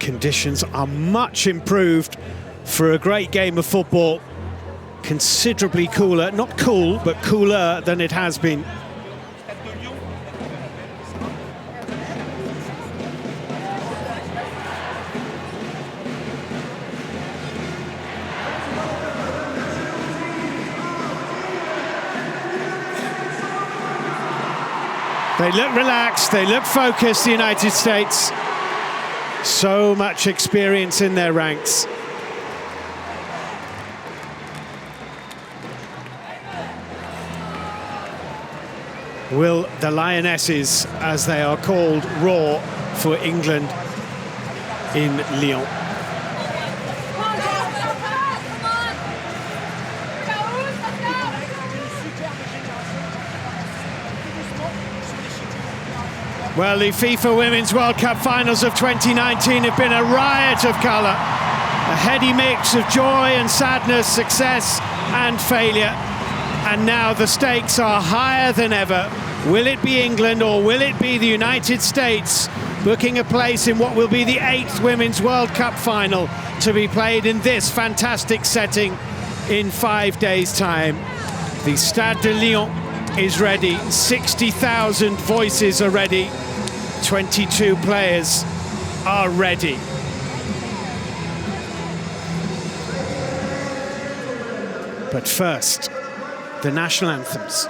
Conditions are much improved for a great game of football. Considerably cooler, not cool, but cooler than it has been. They look relaxed, they look focused, the United States. So much experience in their ranks. Will the Lionesses, as they are called, roar for England in Lyon? Well, the FIFA Women's World Cup finals of 2019 have been a riot of colour. A heady mix of joy and sadness, success and failure. And now the stakes are higher than ever. Will it be England or will it be the United States booking a place in what will be the 8th Women's World Cup final to be played in this fantastic setting in 5 days' time? The Stade de Lyon is ready. 60,000 voices are ready. 22 players are ready. But first, the national anthems.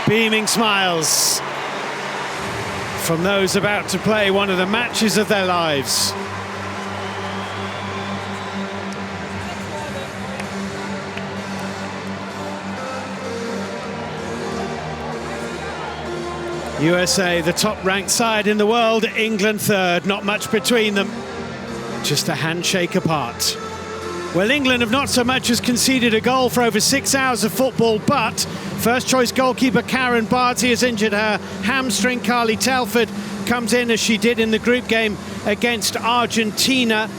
Beaming smiles from those about to play one of the matches of their lives. USA, the top-ranked side in the world, England third, not much between them, just a handshake apart. Well, England have not so much as conceded a goal for over 6 hours of football, but first-choice goalkeeper Karen Barty has injured her hamstring. Carly Telford comes in as she did in the group game against Argentina.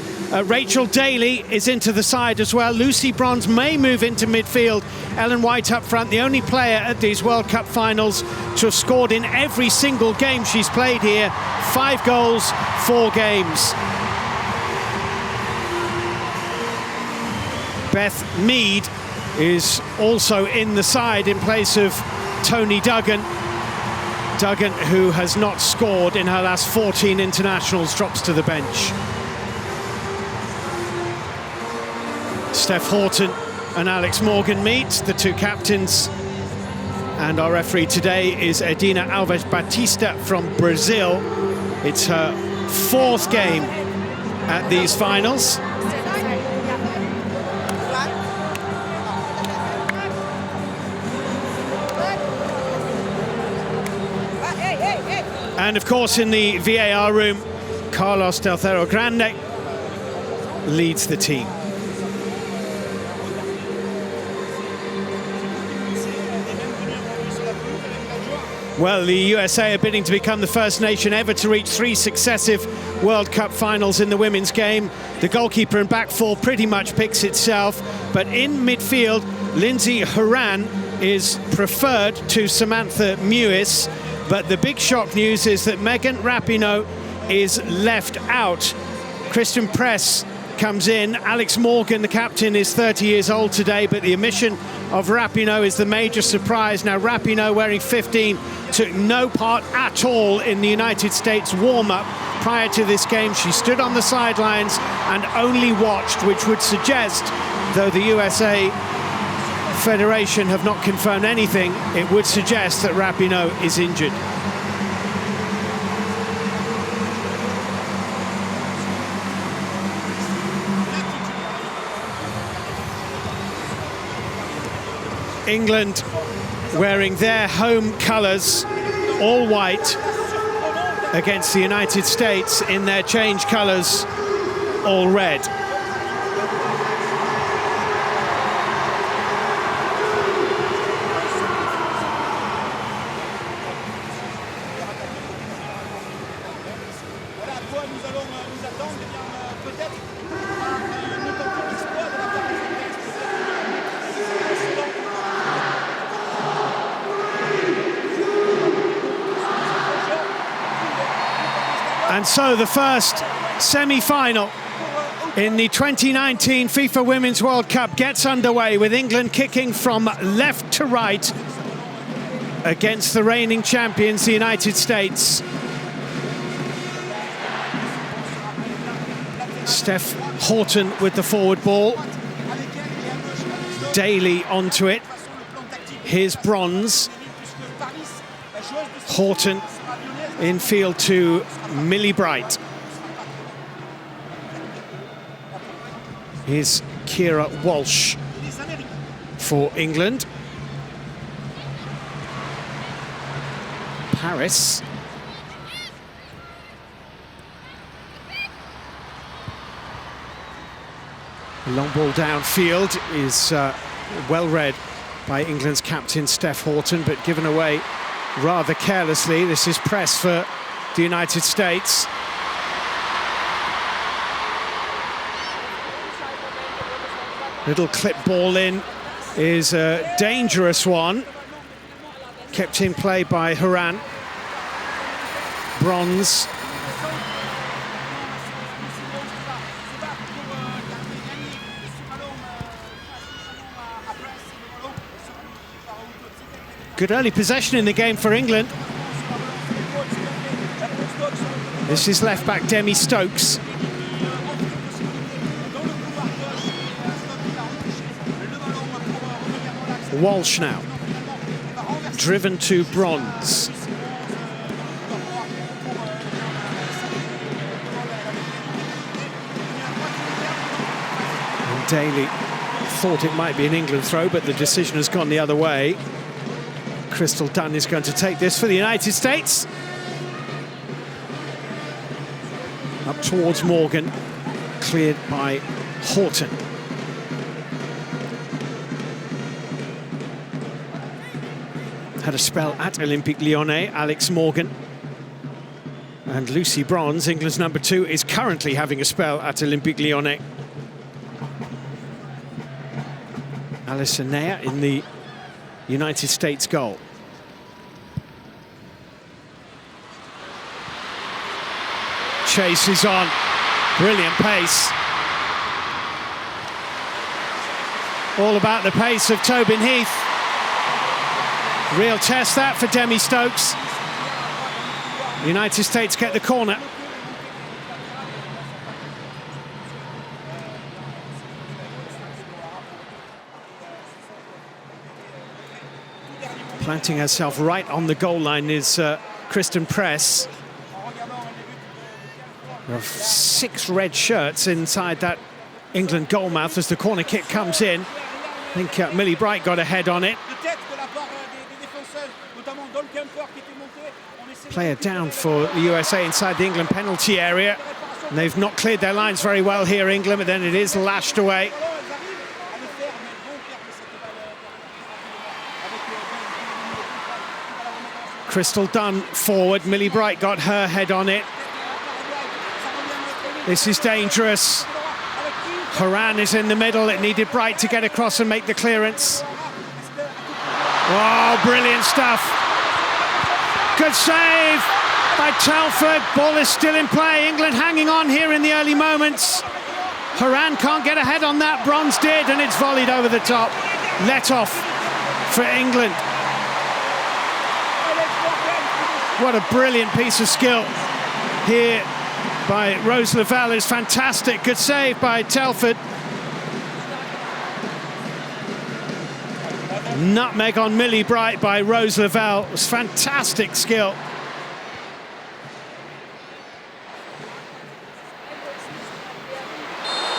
Rachel Daly is into the side as well. Lucy Bronze may move into midfield. Ellen White up front, the only player at these World Cup finals to have scored in every single game she's played here. 5 goals, 4 games. Beth Mead is also in the side in place of Tony Duggan. Duggan, who has not scored in her last 14 internationals, drops to the bench. Steph Houghton and Alex Morgan meet, the two captains. And our referee today is Edina Alves Batista from Brazil. It's her 4th game at these finals. And of course, in the VAR room, Carlos Del Cerro Grande leads the team. Well, the USA are bidding to become the first nation ever to reach 3 successive World Cup finals in the women's game. The goalkeeper and back four pretty much picks itself, but in midfield, Lindsay Horan is preferred to Samantha Mewis. But the big shock news is that Megan Rapinoe is left out. Kristen Press comes in. Alex Morgan, the captain, is 30 years old today, but the omission of Rapinoe is the major surprise. Now, Rapinoe, wearing 15, took no part at all in the United States warm-up prior to this game. She stood on the sidelines and only watched, which would suggest, though the USA Federation have not confirmed anything, it would suggest that Rapinoe is injured. England wearing their home colours, all white, against the United States in their change colours, all red. And so the first semi-final in the 2019 FIFA Women's World Cup gets underway, with England kicking from left to right against the reigning champions, the United States. Steph Houghton with the forward ball. Daly onto it. Here's Bronze. Houghton in field to Millie Bright. Here's Kira Walsh for England. Paris. The long ball downfield is well read by England's captain Steph Houghton, but given away rather carelessly. This is press for the United States. Little clip ball in is a dangerous one. Kept in play by Horan. Bronze. Good early possession in the game for England. This is left-back Demi Stokes. Walsh now. Driven to Bronze. And Daly thought it might be an England throw, but the decision has gone the other way. Crystal Dunn is going to take this for the United States. Up towards Morgan, cleared by Houghton. Had a spell at Olympique Lyonnais, Alex Morgan. And Lucy Bronze, England's number 2, is currently having a spell at Olympique Lyonnais. Alison Neyer in the United States goal. Chase is on. Brilliant pace. All about the pace of Tobin Heath. Real test that for Demi Stokes. The United States get the corner. Planting herself right on the goal line is Kristen Press. There are 6 red shirts inside that England goal mouth as the corner kick comes in. I think Millie Bright got a head on it. Player down for the USA inside the England penalty area. And they've not cleared their lines very well here, England, but then it is lashed away. Crystal Dunn forward. Millie Bright got her head on it. This is dangerous. Horan is in the middle. It needed Bright to get across and make the clearance. Oh, brilliant stuff. Good save by Telford. Ball is still in play. England hanging on here in the early moments. Horan can't get ahead on that. Bronze did, and it's volleyed over the top. Let off for England. What a brilliant piece of skill here by Rose Lavelle. It's fantastic. Good save by Telford. Nutmeg on Millie Bright by Rose Lavelle. It was fantastic skill.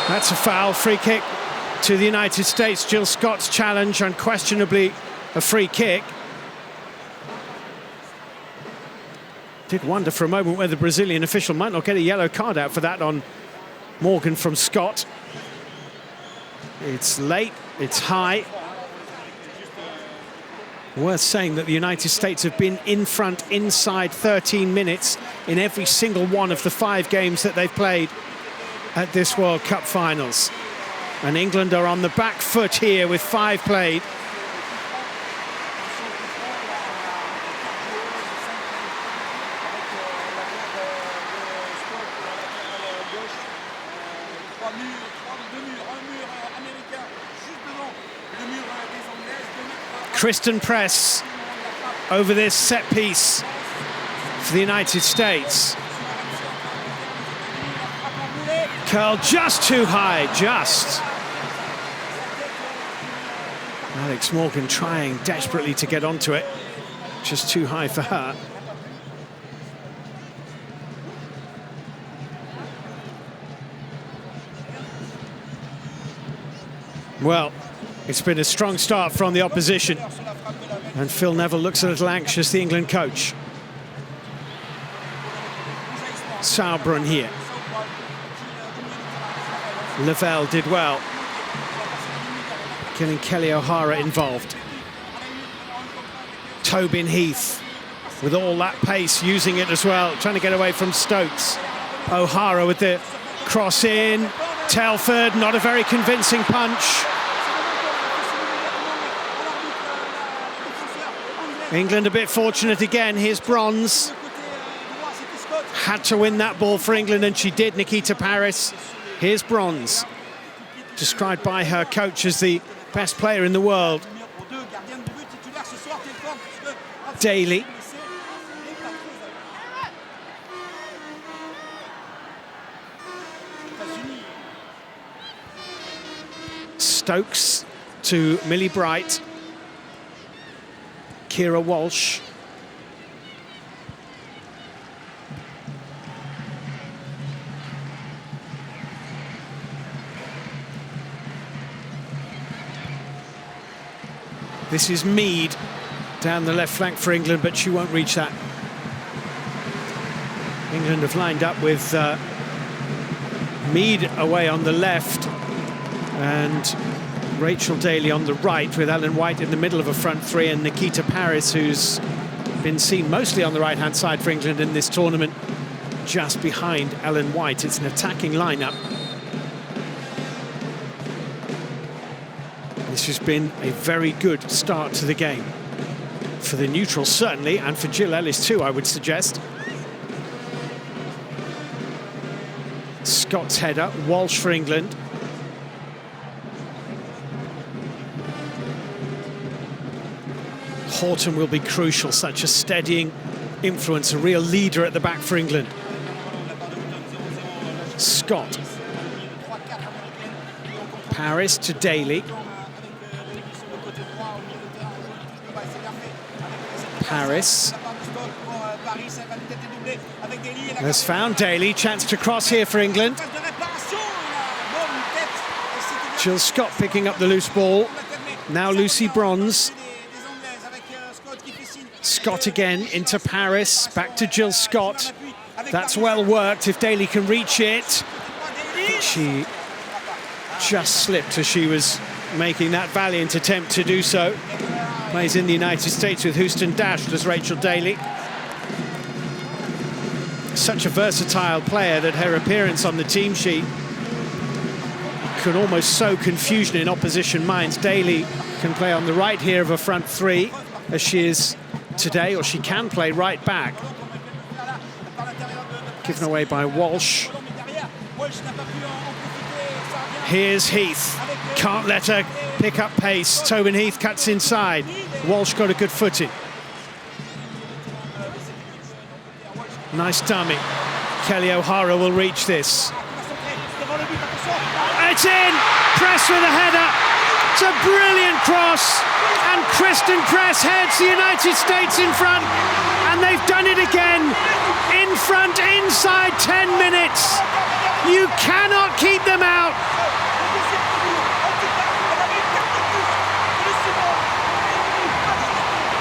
That's a foul. Free kick to the United States. Jill Scott's challenge, unquestionably a free kick. Did wonder for a moment whether the Brazilian official might not get a yellow card out for that on Morgan from Scott. It's late, it's high. Worth saying that the United States have been in front inside 13 minutes in every single one of the 5 games that they've played at this World Cup finals. And England are on the back foot here with 5 played. Kristen Press over this set piece for the United States. Curl just too high, just. Alex Morgan trying desperately to get onto it. Just too high for her. Well, it's been a strong start from the opposition. And Phil Neville looks a little anxious, the England coach. Sauerbrunn here. Lavelle did well. Getting Kelly O'Hara involved. Tobin Heath with all that pace, using it as well, trying to get away from Stokes. O'Hara with the cross in. Telford, not a very convincing punch. England a bit fortunate again. Here's bronze. Had to win that ball for England, and she did. Nikita Paris. Here's bronze. Described by her coach as the best player in the world. Daly. Stokes to Millie Bright. Kira Walsh. This is Mead down the left flank for England, but she won't reach that. England have lined up with Mead away on the left and Rachel Daly on the right, with Ellen White in the middle of a front three, and Nikita Paris, who's been seen mostly on the right-hand side for England in this tournament, just behind Ellen White. It's an attacking lineup. This has been a very good start to the game. For the neutrals, certainly, and for Jill Ellis too, I would suggest. Scott's header, Walsh for England. Horton will be crucial, such a steadying influence, a real leader at the back for England. Scott. Paris to Daly. Paris. Has found Daly. Chance to cross here for England. Jill Scott picking up the loose ball. Now Lucy Bronze. Scott again into Paris. Back to Jill Scott. That's well worked if Daly can reach it. She just slipped as she was making that valiant attempt to do so. Plays in the United States with Houston Dash, does Rachel Daly. Such a versatile player that her appearance on the team sheet could almost sow confusion in opposition minds. Daly can play on the right here of a front three, as she is today, or she can play right back. Given away by Walsh. Here's Heath. Can't let her pick up pace. Tobin Heath cuts inside. Walsh got a good footing. Nice dummy. Kelly O'Hara will reach this. It's in! Press with a header. It's a brilliant cross. And Kristen Press heads the United States in front. And they've done it again. In front, inside 10 minutes. You cannot keep them out.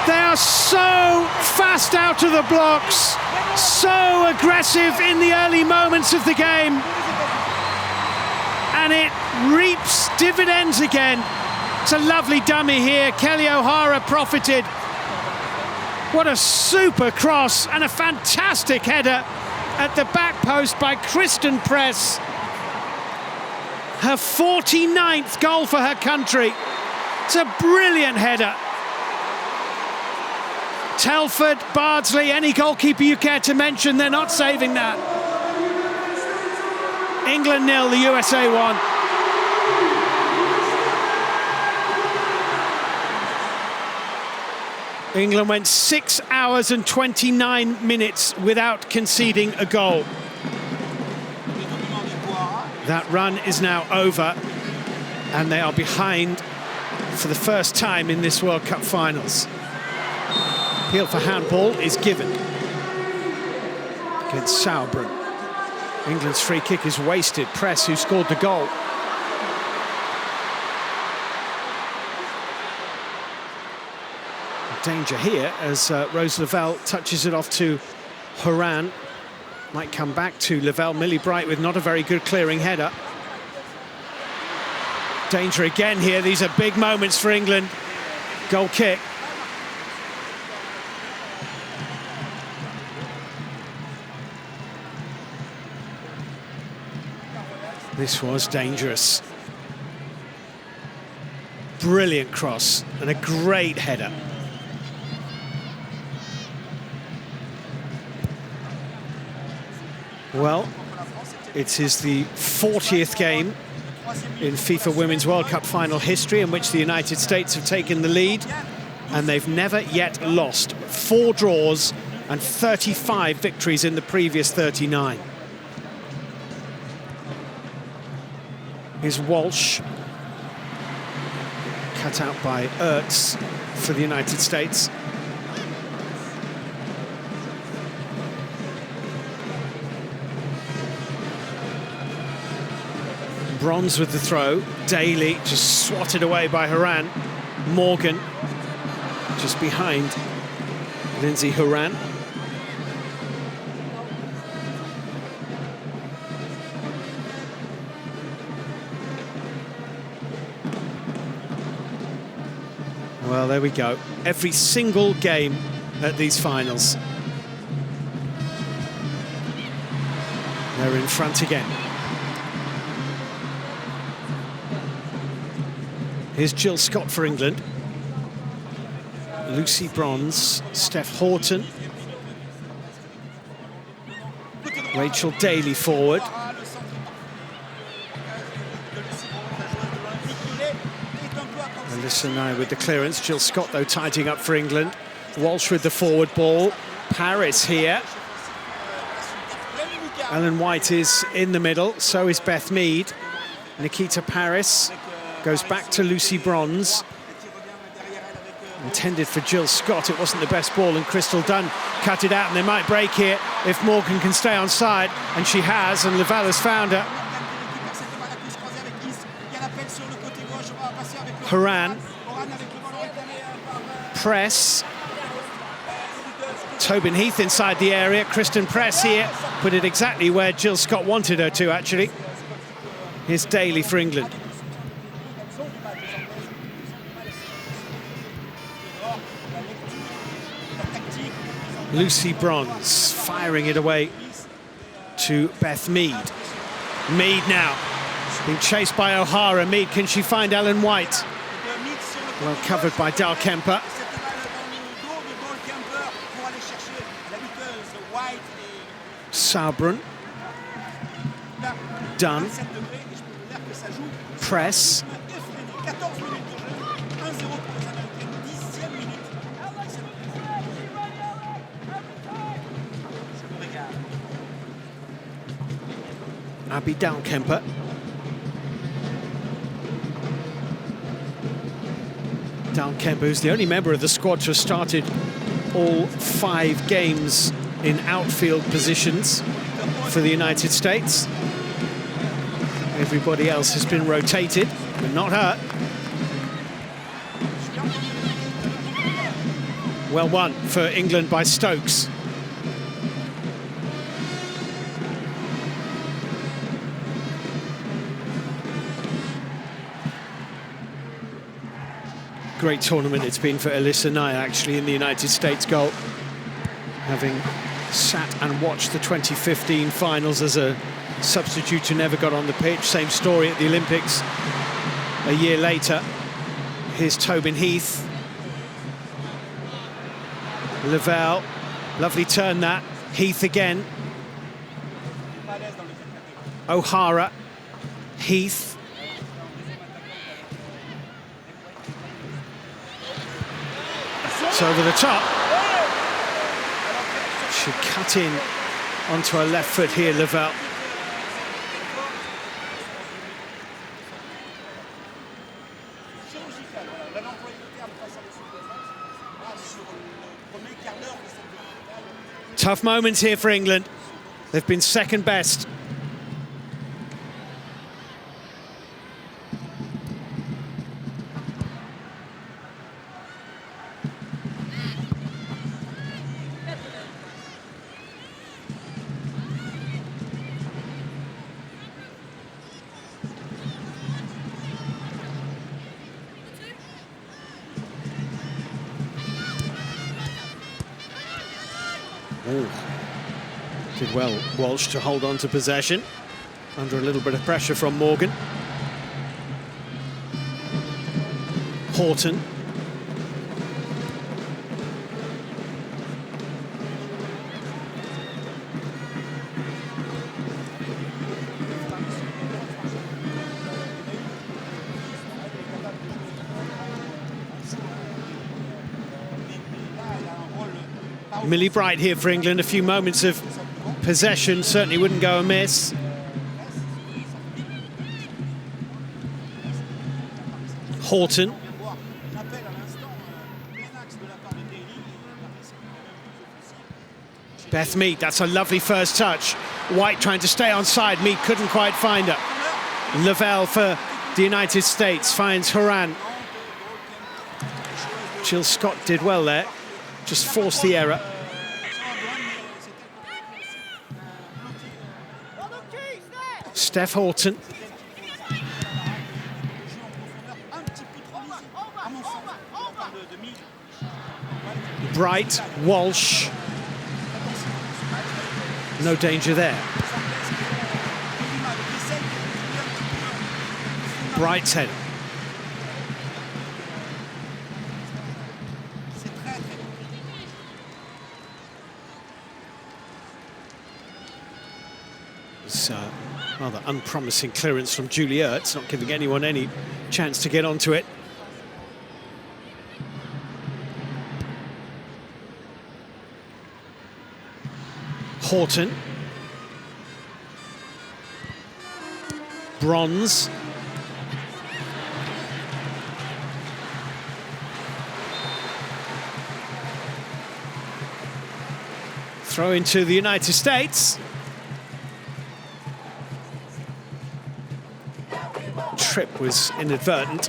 They are so fast out of the blocks, so aggressive in the early moments of the game. And it reaps dividends again. It's a lovely dummy here. Kelly O'Hara profited. What a super cross and a fantastic header at the back post by Kristen Press. Her 49th goal for her country. It's a brilliant header. Telford, Bardsley, any goalkeeper you care to mention, they're not saving that. England 0, the USA 1. England went 6 hours and 29 minutes without conceding a goal. That run is now over, and they are behind for the first time in this World Cup finals. Appeal for handball is given against Sauerbrunn. England's free kick is wasted. Press, who scored the goal. Danger here as Rose Lavelle touches it off to Horan. Might come back to Lavelle. Millie Bright with not a very good clearing header. Danger again here. These are big moments for England. Goal kick. This was dangerous. Brilliant cross and a great header. Well, it is the 40th game in FIFA Women's World Cup final history in which the United States have taken the lead, and they've never yet lost. 4 draws and 35 victories in the previous 39. Here's Walsh, cut out by Ertz for the United States. Bronze with the throw. Daly just swatted away by Horan. Morgan just behind Lindsay Horan. Well, there we go. Every single game at these finals, they're in front again. Here's Jill Scott for England. Lucy Bronze, Steph Horton. Rachel Daly forward. Alyssa Nye with the clearance. Jill Scott, though, tidying up for England. Walsh with the forward ball. Paris here. Ellen White is in the middle, so is Beth Mead. Nikita Paris goes back to Lucy Bronze. Intended for Jill Scott, it wasn't the best ball, and Crystal Dunn cut it out, and they might break here if Morgan can stay on side, and she has, and Laval has found her. Horan, Press, Tobin Heath inside the area, Kristen Press here, put it exactly where Jill Scott wanted her to, actually. Here's Daly for England. Lucy Bronze firing it away to Beth Mead. Mead now being chased by O'Hara. Mead, can she find Ellen White? Well covered by Dal Kemper. Saubrun. Dunn. Press. Abby Dalkemper. Dalkemper, who's the only member of the squad to have started all 5 games in outfield positions for the United States. Everybody else has been rotated, but not her. Well won for England by Stokes. Great tournament it's been for Alyssa Nye, actually, in the United States goal. Having sat and watched the 2015 finals as a substitute who never got on the pitch. Same story at the Olympics a year later. Here's Tobin Heath. Lavelle, lovely turn that. Heath again. O'Hara, Heath. It's over the top. Should cut in onto her left foot here, Lavelle. Tough moments here for England. They've been second best. Ooh. Did well, Walsh, to hold on to possession under a little bit of pressure from Morgan. Horton. Millie Bright here for England. A few moments of possession certainly wouldn't go amiss. Horton. Beth Mead, that's a lovely first touch. White trying to stay on side. Mead couldn't quite find her. Lavelle for the United States finds Horan. Jill Scott did well there. Just forced the error. Steph Horton. Bright, Walsh. No danger there. Bright's head. It's rather unpromising clearance from Julie Ertz, not giving anyone any chance to get onto it. Horton. Bronze. Throw into the United States. Trip was inadvertent.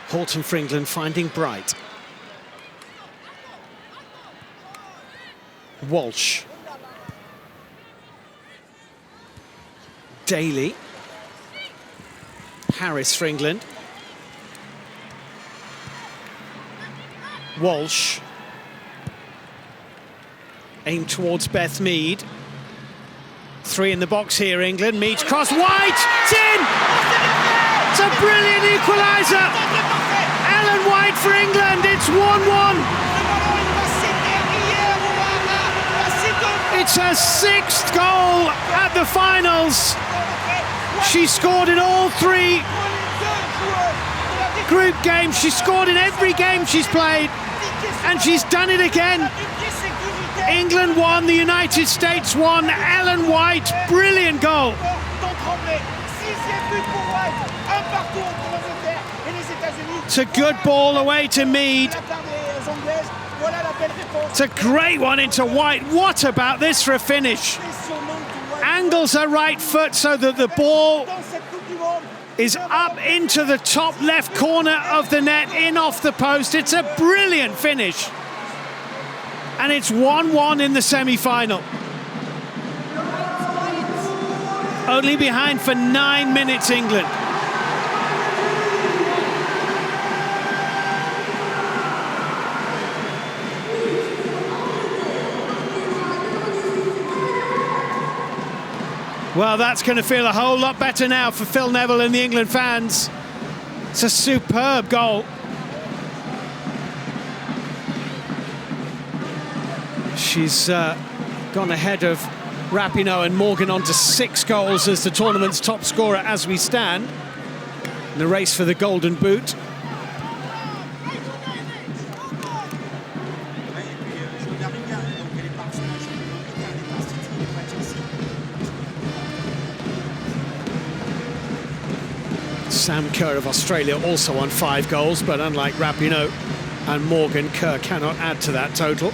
Horton for England finding Bright. Walsh. Daly. Harris for England. Walsh. Aimed towards Beth Mead. Three in the box here, England. Mead's cross, White! It's in! It's a brilliant equaliser! Ellen White for England, it's 1-1. It's her sixth goal at the finals. She scored in all three group games. She scored in every game she's played, and she's done it again. England won, the United States won. Ellen White, brilliant goal. It's a good ball away to Mead. It's a great one into White. What about this for a finish? Angles her right foot so that the ball is up into the top left corner of the net, in off the post. It's a brilliant finish. And it's 1-1 in the semi-final. Only behind for 9 minutes, England. Well, that's going to feel a whole lot better now for Phil Neville and the England fans. It's a superb goal. She's gone ahead of Rapinoe and Morgan on to 6 goals as the tournament's top scorer as we stand in the race for the Golden Boot. Sam Kerr of Australia also on 5 goals, but unlike Rapinoe and Morgan, Kerr cannot add to that total.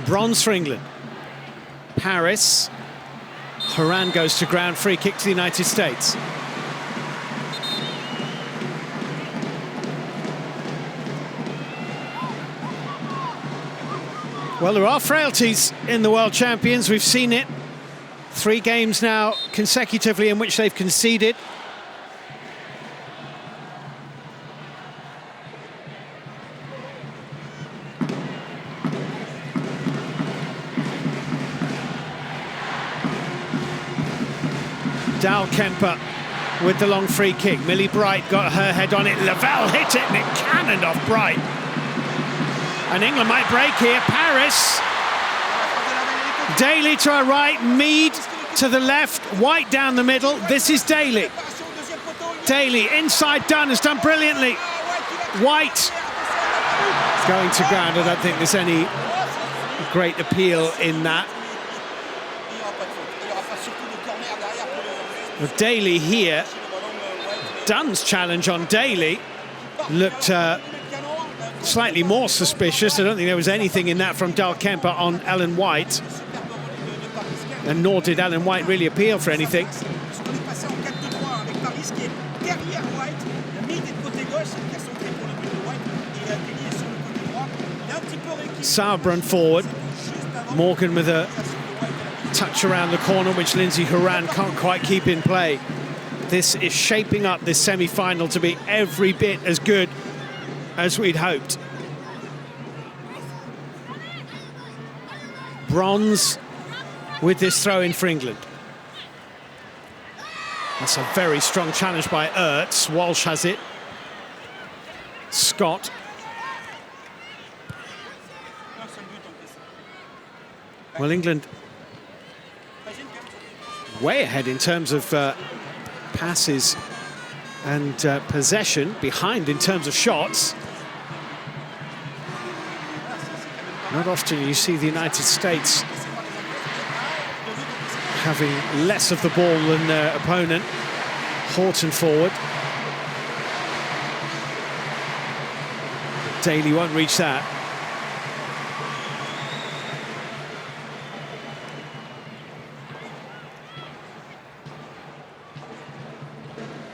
Bronze for England. Harris. Horan goes to ground, free kick to the United States. Well, there are frailties in the World Champions. We've seen it. 3 games now consecutively in which they've conceded. Dal Kemper with the long free kick. Millie Bright got her head on it. Lavelle hit it and it cannoned off Bright. And England might break here. Paris. Daly to her right. Mead to the left. White down the middle. This is Daly. Daly inside Dunn has done brilliantly. White going to ground. I don't think there's any great appeal in that. With Daly here, Dunn's challenge on Daly looked slightly more suspicious. I don't think there was anything in that from Dal Kemper on Ellen White. And nor did Ellen White really appeal for anything. Sauerbrunn forward. Morgan with a touch around the corner, which Lindsay Horan can't quite keep in play. This is shaping up this semi-final to be every bit as good as we'd hoped. Bronze with this throw-in for England. That's a very strong challenge by Ertz. Walsh has it. Scott. Well, England way ahead in terms of passes and possession, behind in terms of shots. Not often you see the United States having less of the ball than their opponent. Houghton forward. Daly won't reach that.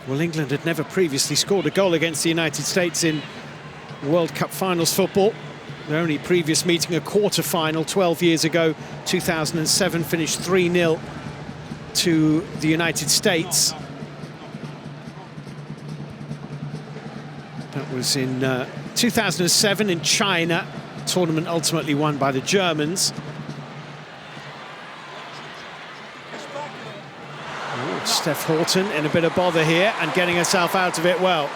Well, England had never previously scored a goal against the United States in World Cup finals football. Their only previous meeting, a quarter-final 12 years ago, 2007, finished 3-0 to the United States. That was in 2007 in China, tournament ultimately won by the Germans. Oh, Steph Houghton in a bit of bother here and getting herself out of it well.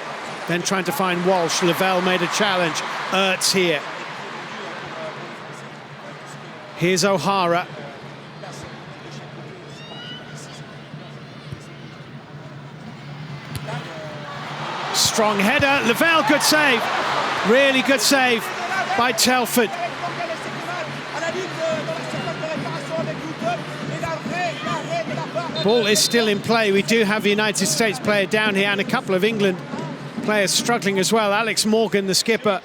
Then trying to find Walsh. Lavelle made a challenge. Ertz here. Here's O'Hara. Strong header. Lavelle, good save. Really good save by Telford. Ball is still in play. We do have the United States player down here and a couple of England players struggling as well. Alex Morgan, the skipper,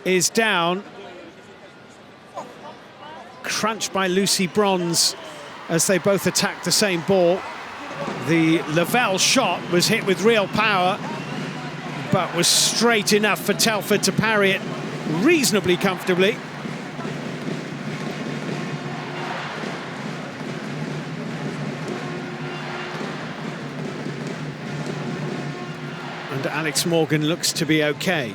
is down. Crunched by Lucy Bronze as they both attacked the same ball. The Lavelle shot was hit with real power, but was straight enough for Telford to parry it reasonably comfortably. And Alex Morgan looks to be okay.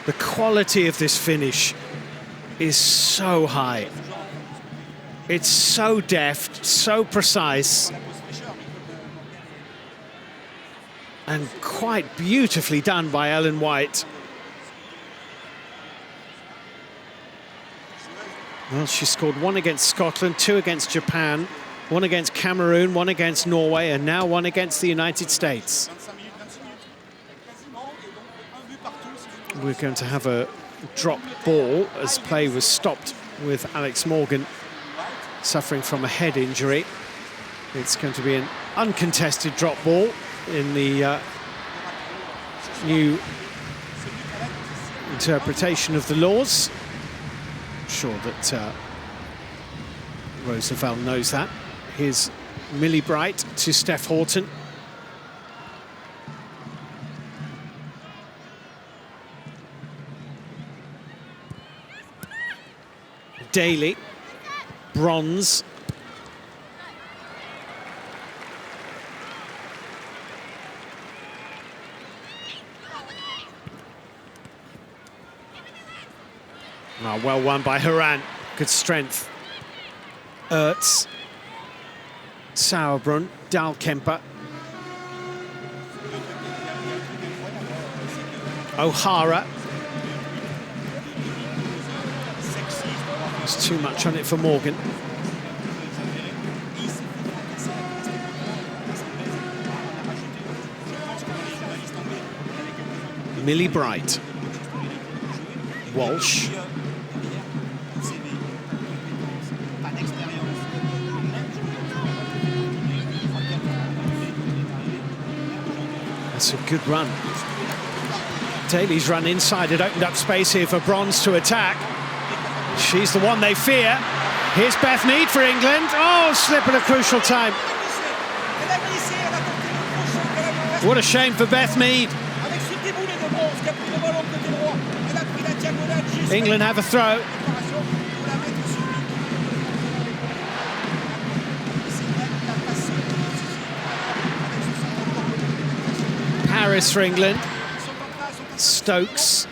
The quality of this finish is so high. It's so deft, so precise, and quite beautifully done by Ellen White. Well, she scored one against Scotland, two against Japan, one against Cameroon, one against Norway, and now one against the United States. We're going to have a drop ball as play was stopped with Alex Morgan suffering from a head injury. It's going to be an uncontested drop ball in the new interpretation of the laws. I'm sure that Rose Lavelle knows that. Here's Millie Bright to Steph Houghton. Daly, Bronze. Oh, well won by Horan. Good strength. Ertz, Sauerbrunn, Dahlkemper. O'Hara. There's too much on it for Morgan. Millie Bright. Walsh. That's a good run. Daly's run inside. It opened up space here for Bronze to attack. She's the one they fear. Here's Beth Mead for England. Oh, slip at a crucial time. What a shame for Beth Mead. England have a throw. Paris for England. Stokes.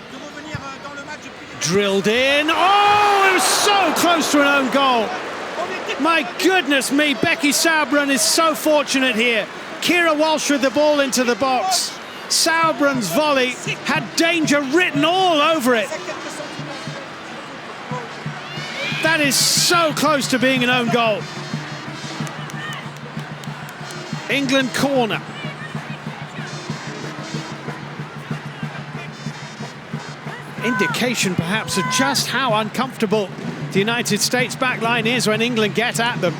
Drilled in. Oh, it was so close to an own goal. My goodness me, Becky Sauerbrunn is so fortunate here. Keira Walsh with the ball into the box. Sauerbrun's volley had danger written all over it. That is so close to being an own goal. England corner. Indication perhaps of just how uncomfortable the United States backline is when England get at them.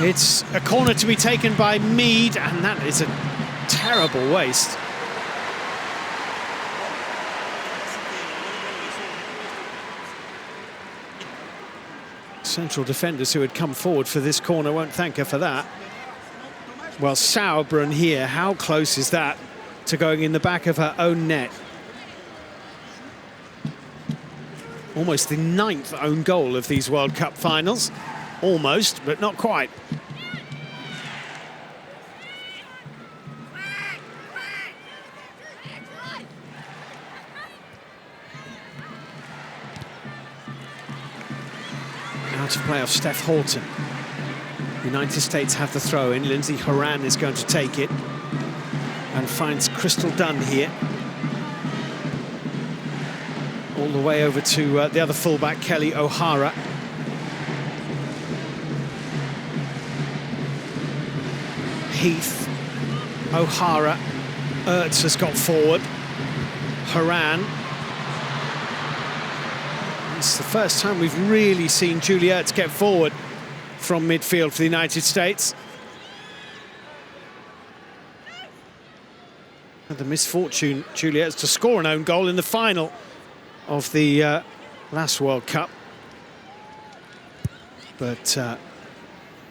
It's a corner to be taken by Mead, and that is a terrible waste. Central defenders who had come forward for this corner won't thank her for that. Well, Sauerbrunn here, how close is that to going in the back of her own net? Almost the 9th own goal of these World Cup finals. Almost, but not quite. Out of play off Steph Houghton. United States have the throw in. Lindsay Horan is going to take it and finds Crystal Dunn here. All the way over to the other fullback, Kelly O'Hara. Heath, O'Hara, Ertz has got forward. Horan. It's the first time we've really seen Julie Ertz get forward from midfield for the United States. And the misfortune, Julie Ertz, to score an own goal in the final of the last World Cup. But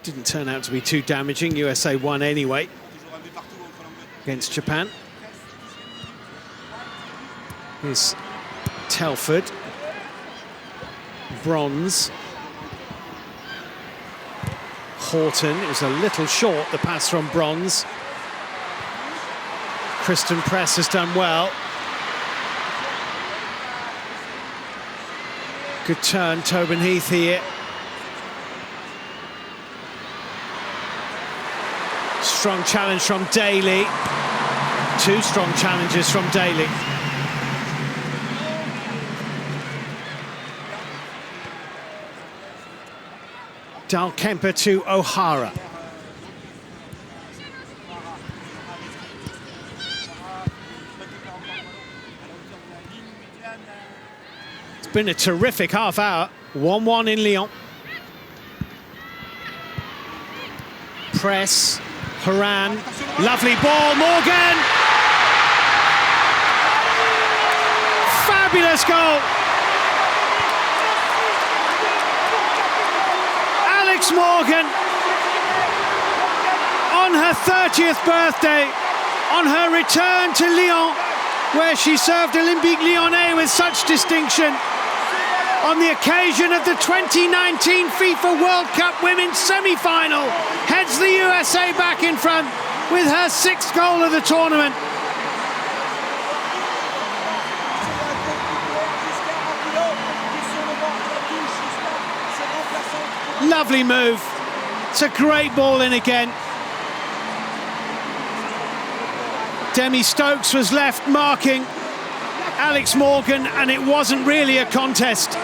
didn't turn out to be too damaging. USA won anyway against Japan. Here's Telford. Bronze. Houghton, it was a little short, the pass from Bronze. Kristen Press has done well. Good turn, Tobin Heath here. Strong challenge from Daly. 2 strong challenges from Daly. Dahlkemper to O'Hara. It's been a terrific half hour. 1-1 in Lyon. Press. Horan, lovely ball, Morgan! Fabulous goal! Alex Morgan, on her 30th birthday, on her return to Lyon, where she served Olympique Lyonnais with such distinction, on the occasion of the 2019 FIFA World Cup Women's semi-final, heads the USA back in front with her 6th goal of the tournament. Lovely move. It's a great ball in again. Demi Stokes was left marking Alex Morgan, and it wasn't really a contest.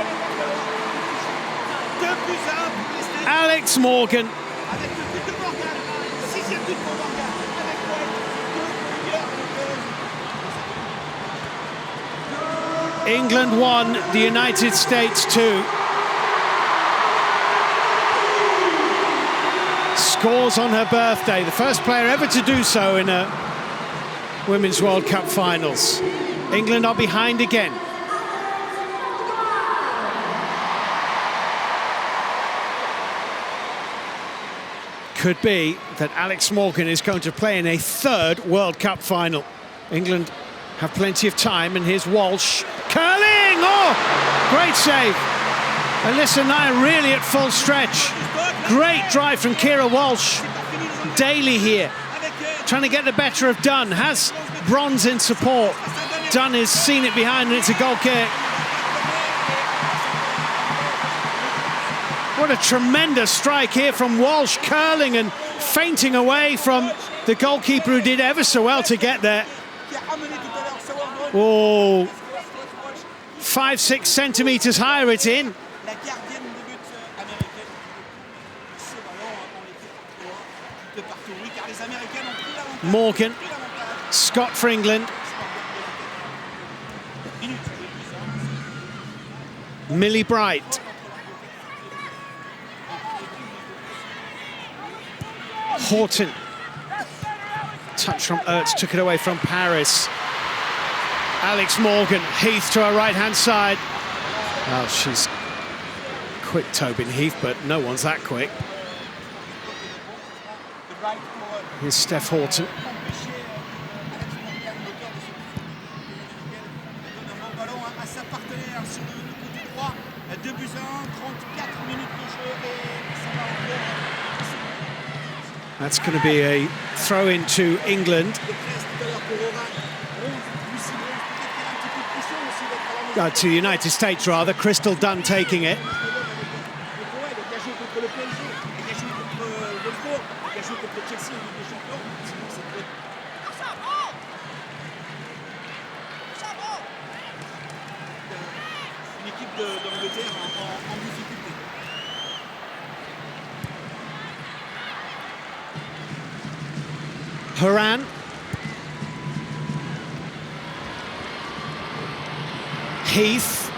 Alex Morgan. England 1, the United States 2. Scores on her birthday, the first player ever to do so in a Women's World Cup finals. England are behind again. Could be that Alex Morgan is going to play in a 3rd World Cup final. England have plenty of time, and here's Walsh. Curling! Oh, great save. Alyssa Nair really at full stretch. Great drive from Keira Walsh. Daly here, trying to get the better of Dunn. Has Bronze in support. Dunn has seen it behind, and it's a goal kick. What a tremendous strike here from Walsh, curling and feinting away from the goalkeeper, who did ever so well to get there. Oh, 5-6 centimeters higher it's in. Morgan, Scott for England. Millie Bright. Horton. Touch from Ertz, took it away from Paris. Alex Morgan, Heath to her right-hand side. Well, she's quick, Tobin Heath, but no one's that quick. Here's Steph Horton. That's going to be a throw into England. To the United States, rather. Crystal Dunn taking it. Haran. Heath.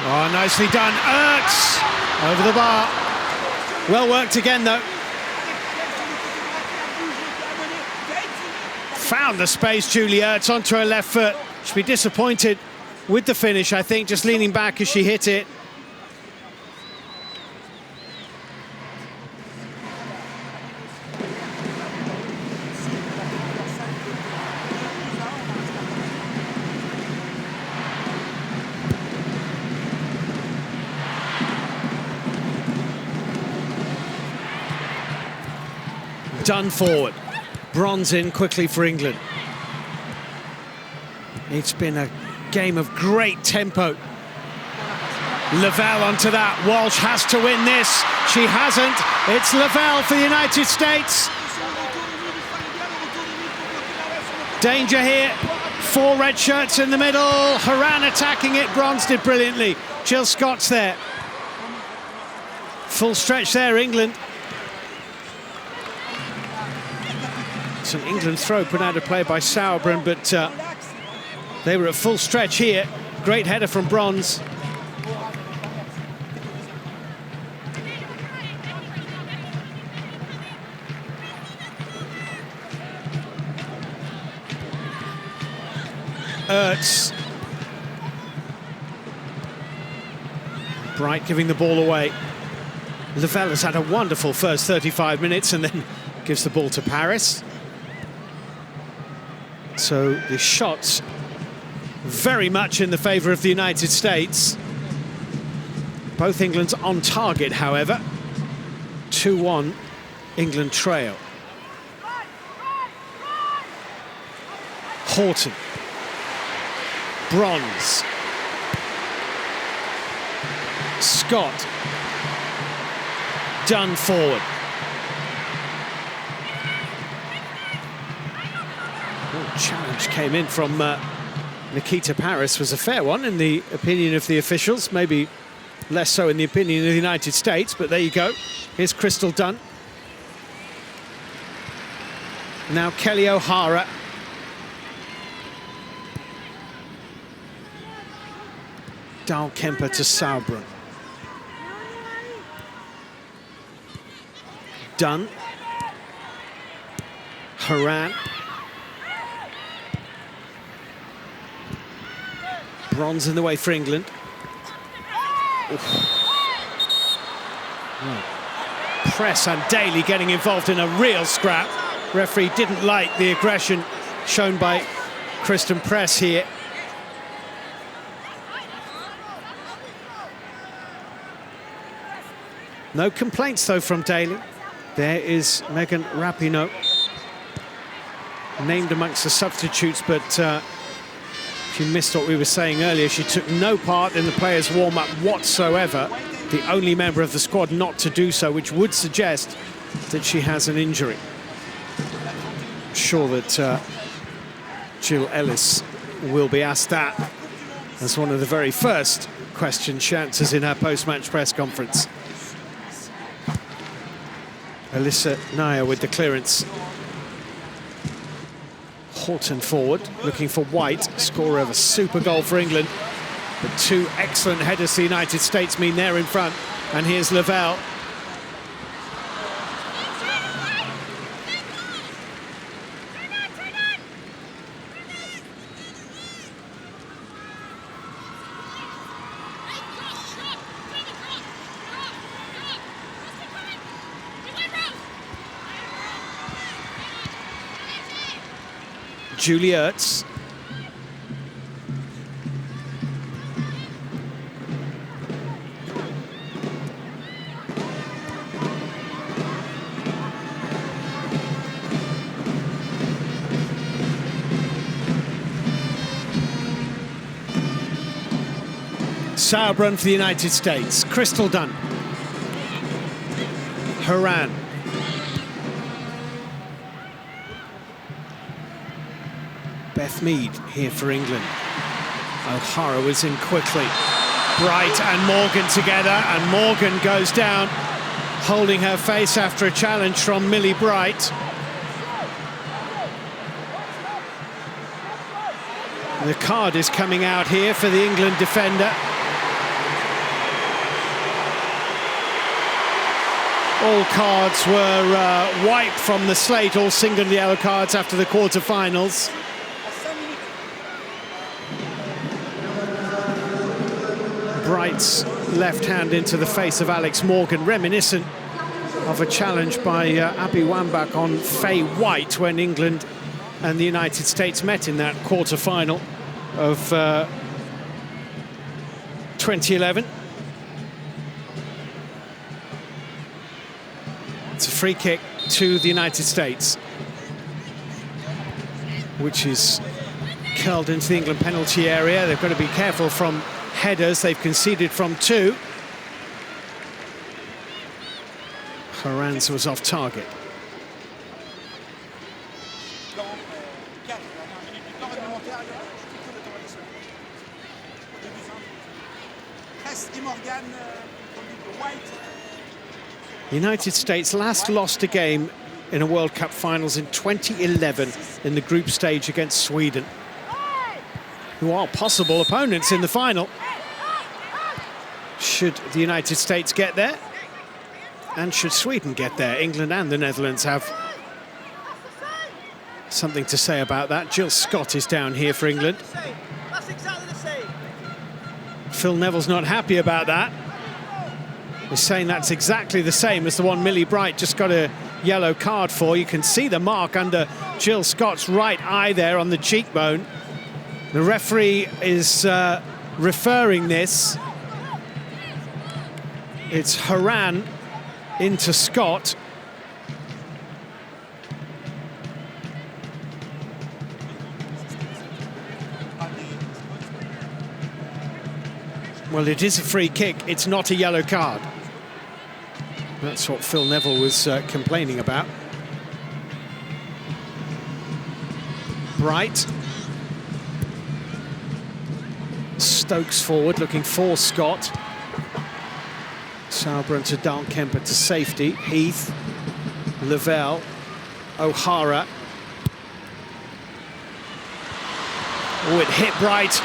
Oh, nicely done. Ertz over the bar. Well worked again, though. Found the space, Julie Ertz, onto her left foot. She'll be disappointed with the finish, I think, just leaning back as she hit it. Done forward. Bronze in quickly for England. It's been a game of great tempo. Lavelle onto that. Walsh has to win this. She hasn't. It's Lavelle for the United States. Danger here. 4 red shirts in the middle. Haran attacking it. Bronze did brilliantly. Jill Scott's there. Full stretch there, England. It's an England throw put out of play by Sauerbrunn, but they were at full stretch here. Great header from Bronze. Ertz. Bright giving the ball away. Lavelle has had a wonderful first 35 minutes and then gives the ball to Paris. So the shots very much in the favour of the United States. Both England's on target, however. 2-1, England trail. Horton. Bronze. Scott. Done forward. Challenge came in from Nikita Paris, was a fair one in the opinion of the officials, maybe less so in the opinion of the United States, but there you go. Here's Crystal Dunn. Now Kelly O'Hara. Dahl Kemper to Sauerbrunn. Dunn. Haran. Bronze in the way for England. Well, Press and Daly getting involved in a real scrap. Referee didn't like the aggression shown by Kristen Press here. No complaints, though, from Daly. There is Megan Rapinoe, named amongst the substitutes, but If you missed what we were saying earlier, she took no part in the players' warm-up whatsoever. The only member of the squad not to do so, which would suggest that she has an injury. I'm sure that Jill Ellis will be asked that as one of the very first questions she answers in her post-match press conference. Alyssa Nair with the clearance. Horton forward, looking for White, scorer of a super goal for England. But two excellent headers to the United States mean they're in front. And here's Lavelle. Julie Ertz. Sauerbrunn for the United States. Crystal Dunn. Horan. Beth Mead here for England. O'Hara was in quickly. Bright and Morgan together, and Morgan goes down, holding her face after a challenge from Millie Bright. The card is coming out here for the England defender. All cards were wiped from the slate, all single yellow cards after the quarter-finals. Bright's left hand into the face of Alex Morgan, reminiscent of a challenge by Abby Wambach on Faye White when England and the United States met in that quarter-final of 2011. It's a free kick to the United States, which is curled into the England penalty area. They've got to be careful from headers. They've conceded from two. Horan's was off target. The United States last lost a game in a World Cup finals in 2011 in the group stage against Sweden, who are possible opponents in the final, should the United States get there, and should Sweden get there. England and the Netherlands have something to say about that. Jill Scott is down here for England. That's exactly the same. Phil Neville's not happy about that. He's saying that's exactly the same as the one Millie Bright just got a yellow card for. You can see the mark under Jill Scott's right eye there on the cheekbone. The referee is referring this. It's Horan into Scott. Well, it is a free kick. It's not a yellow card. That's what Phil Neville was complaining about. Bright. Stokes forward, looking for Scott. Sauerbrunn to Dahlkemper to safety. Heath. Lavelle. O'Hara. Oh, it hit Bright.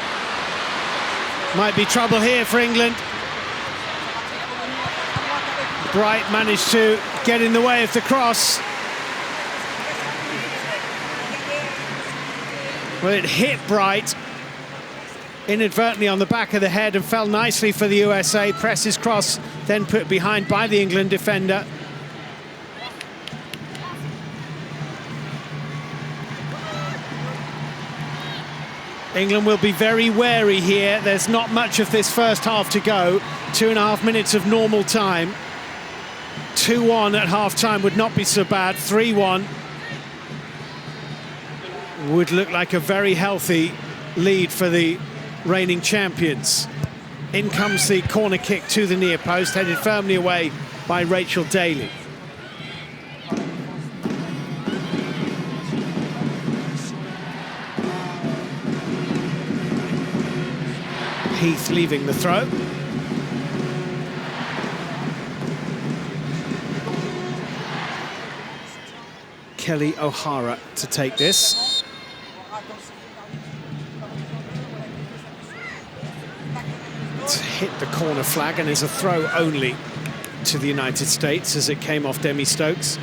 Might be trouble here for England. Bright managed to get in the way of the cross. Well, it hit Bright inadvertently on the back of the head and fell nicely for the USA. Presses cross, then put behind by the England defender. England will be very wary here. There's not much of this first half to go. 2.5 minutes of normal time. 2-1 at half-time would not be so bad. 3-1 would look like a very healthy lead for the reigning champions. In comes the corner kick to the near post, headed firmly away by Rachel Daly. Heath leaving the throw. Kelly O'Hara to take this. It's hit the corner flag and is a throw only to the United States as it came off Demi Stokes.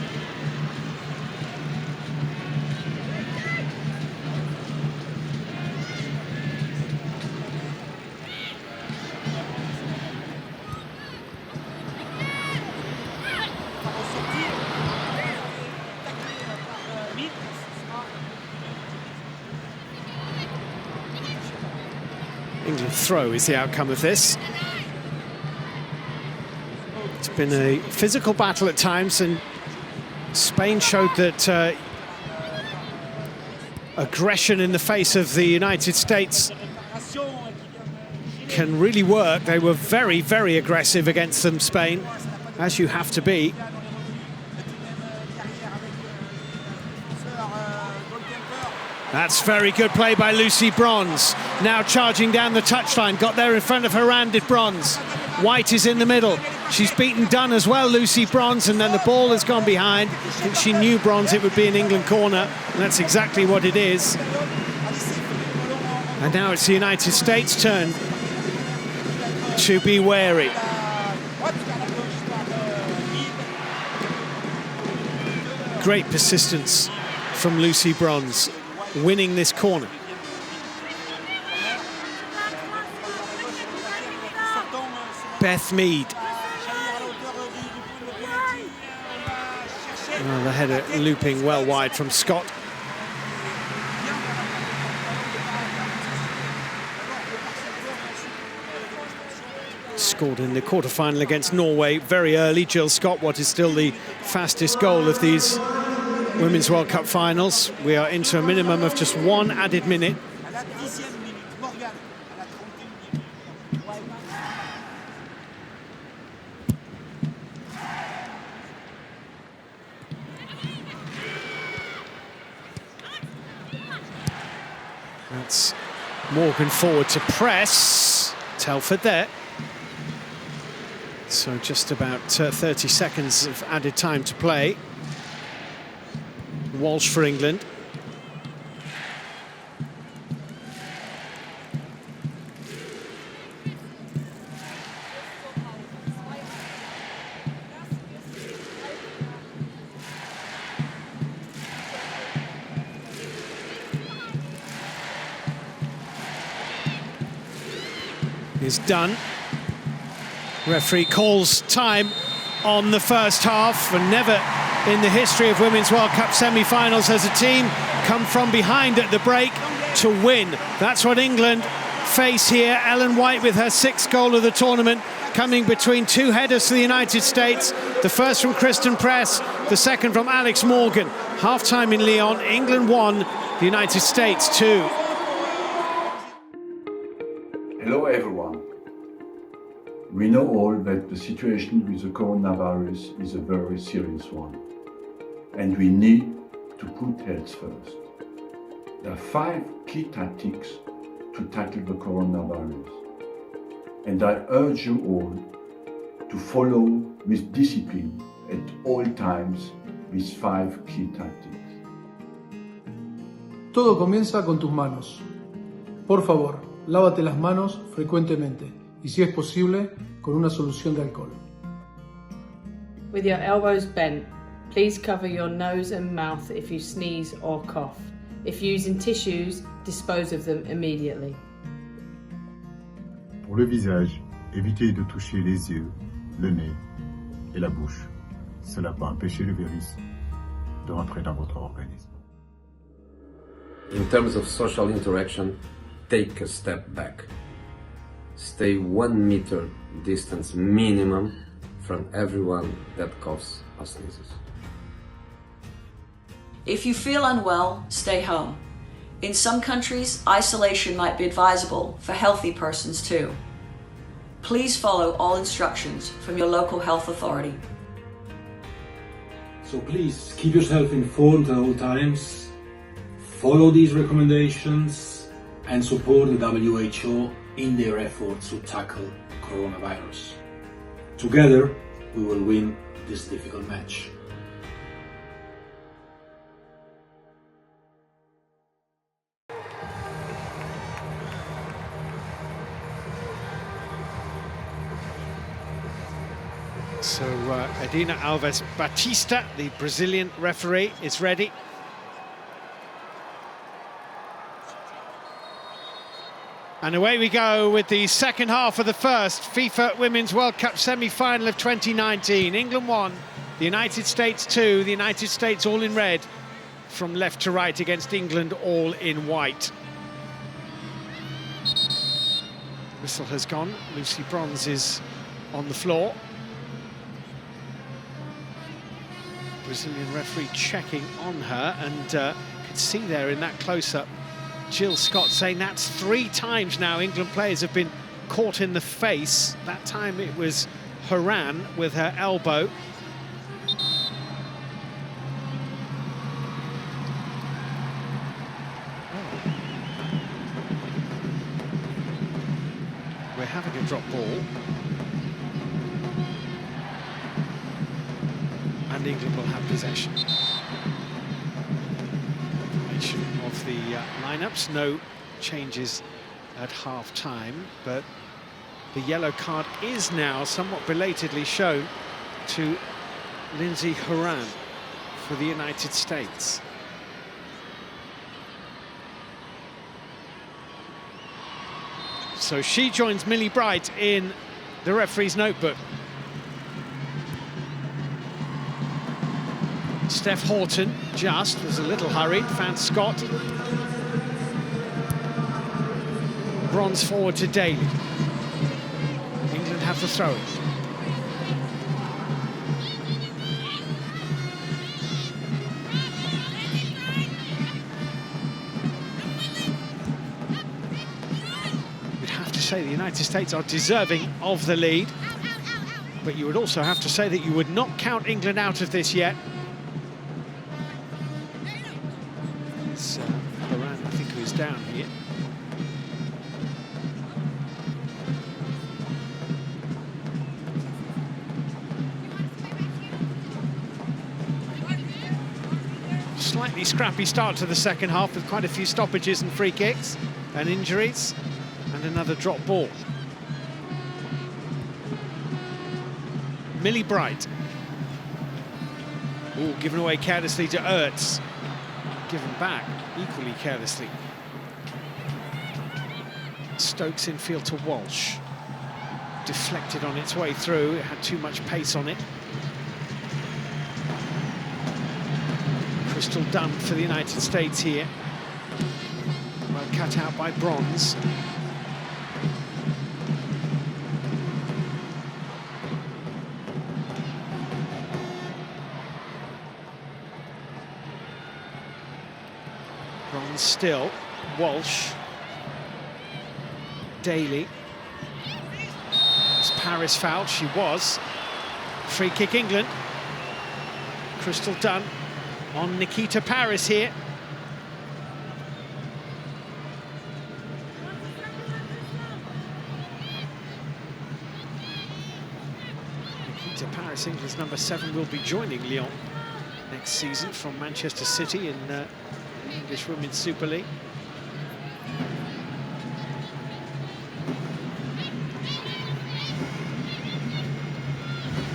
England throw is the outcome of this. It's been a physical battle at times, and Spain showed that aggression in the face of the United States can really work. They were very, very aggressive against them, Spain, as you have to be. That's very good play by Lucy Bronze. Now charging down the touchline, got there in front of her and did Bronze. White is in the middle. She's beaten Dunn as well, Lucy Bronze, and then the ball has gone behind. I think she knew Bronze it would be an England corner, and that's exactly what it is. And now it's the United States' turn to be wary. Great persistence from Lucy Bronze, winning this corner. Beth Mead. Oh, the header looping well wide from Scott. Scored in the quarter-final against Norway very early. Jill Scott, what is still the fastest goal of these Women's World Cup finals. We are into a minimum of just one added minute. That's Morgan forward to press. Telford there. So just about 30 seconds of added time to play. Walsh for England. Is done. Referee calls time on the first half, and never in the history of Women's World Cup semi-finals has a team come from behind at the break to win. That's what England face here. Ellen White with her sixth goal of the tournament, coming between two headers to the United States. The first from Kristen Press, the second from Alex Morgan. Half-time in Lyon, England 1, the United States 2. Hello everyone. We know all that the situation with the coronavirus is a very serious one, and we need to put health first. There are 5 key tactics to tackle the coronavirus, and I urge you all to follow with discipline at all times these 5 key tactics. Todo comienza con tus manos. Por favor, lávate las manos frecuentemente y, si es posible, con una solución de alcohol. With your elbows bent, please cover your nose and mouth if you sneeze or cough. If using tissues, dispose of them immediately. Pour le visage, évitez de toucher les yeux, le nez et la bouche. Cela peut empêcher le virus de rentrer dans votre organisme. In terms of social interaction, take a step back. Stay 1 meter distance minimum from everyone that coughs or sneezes. If you feel unwell, stay home. In some countries, isolation might be advisable for healthy persons too. Please follow all instructions from your local health authority. So please keep yourself informed at all times, follow these recommendations, and support the WHO in their efforts to tackle coronavirus. Together, we will win this difficult match. So Edina Alves Batista, the Brazilian referee, is ready. And away we go with the second half of the first FIFA Women's World Cup semi-final of 2019. England 1, the United States 2, the United States all in red from left to right against England all in white. Whistle has gone, Lucy Bronze is on the floor. Brazilian referee checking on her, and could see there in that close-up Jill Scott saying that's 3 times now England players have been caught in the face. That time it was Haran with her elbow. We're having a drop ball. And England will have possession. Confirmation of the lineups, no changes at half-time, but the yellow card is now somewhat belatedly shown to Lindsay Horan for the United States. So she joins Millie Bright in the referee's notebook. Steph Horton just was a little hurried, found Scott. Bronze forward to Daly. England have the throw-in. You'd have to say the United States are deserving of the lead, but you would also have to say that you would not count England out of this yet. Haran, I think, who's down here. Slightly scrappy start to the second half with quite a few stoppages and free kicks and injuries, and another drop ball. Millie Bright. Ooh, given away carelessly to Ertz. Given back equally carelessly. Stokes infield to Walsh. Deflected on its way through, it had too much pace on it. Crystal Dunn for the United States here. Well cut out by Bronze. Bronze still. Walsh. Daly. Was Paris fouled? She was. Free kick England. Crystal Dunn on Nikita Paris here. Nikita Paris, England's number 7, will be joining Lyon next season from Manchester City in the English Women's Super League.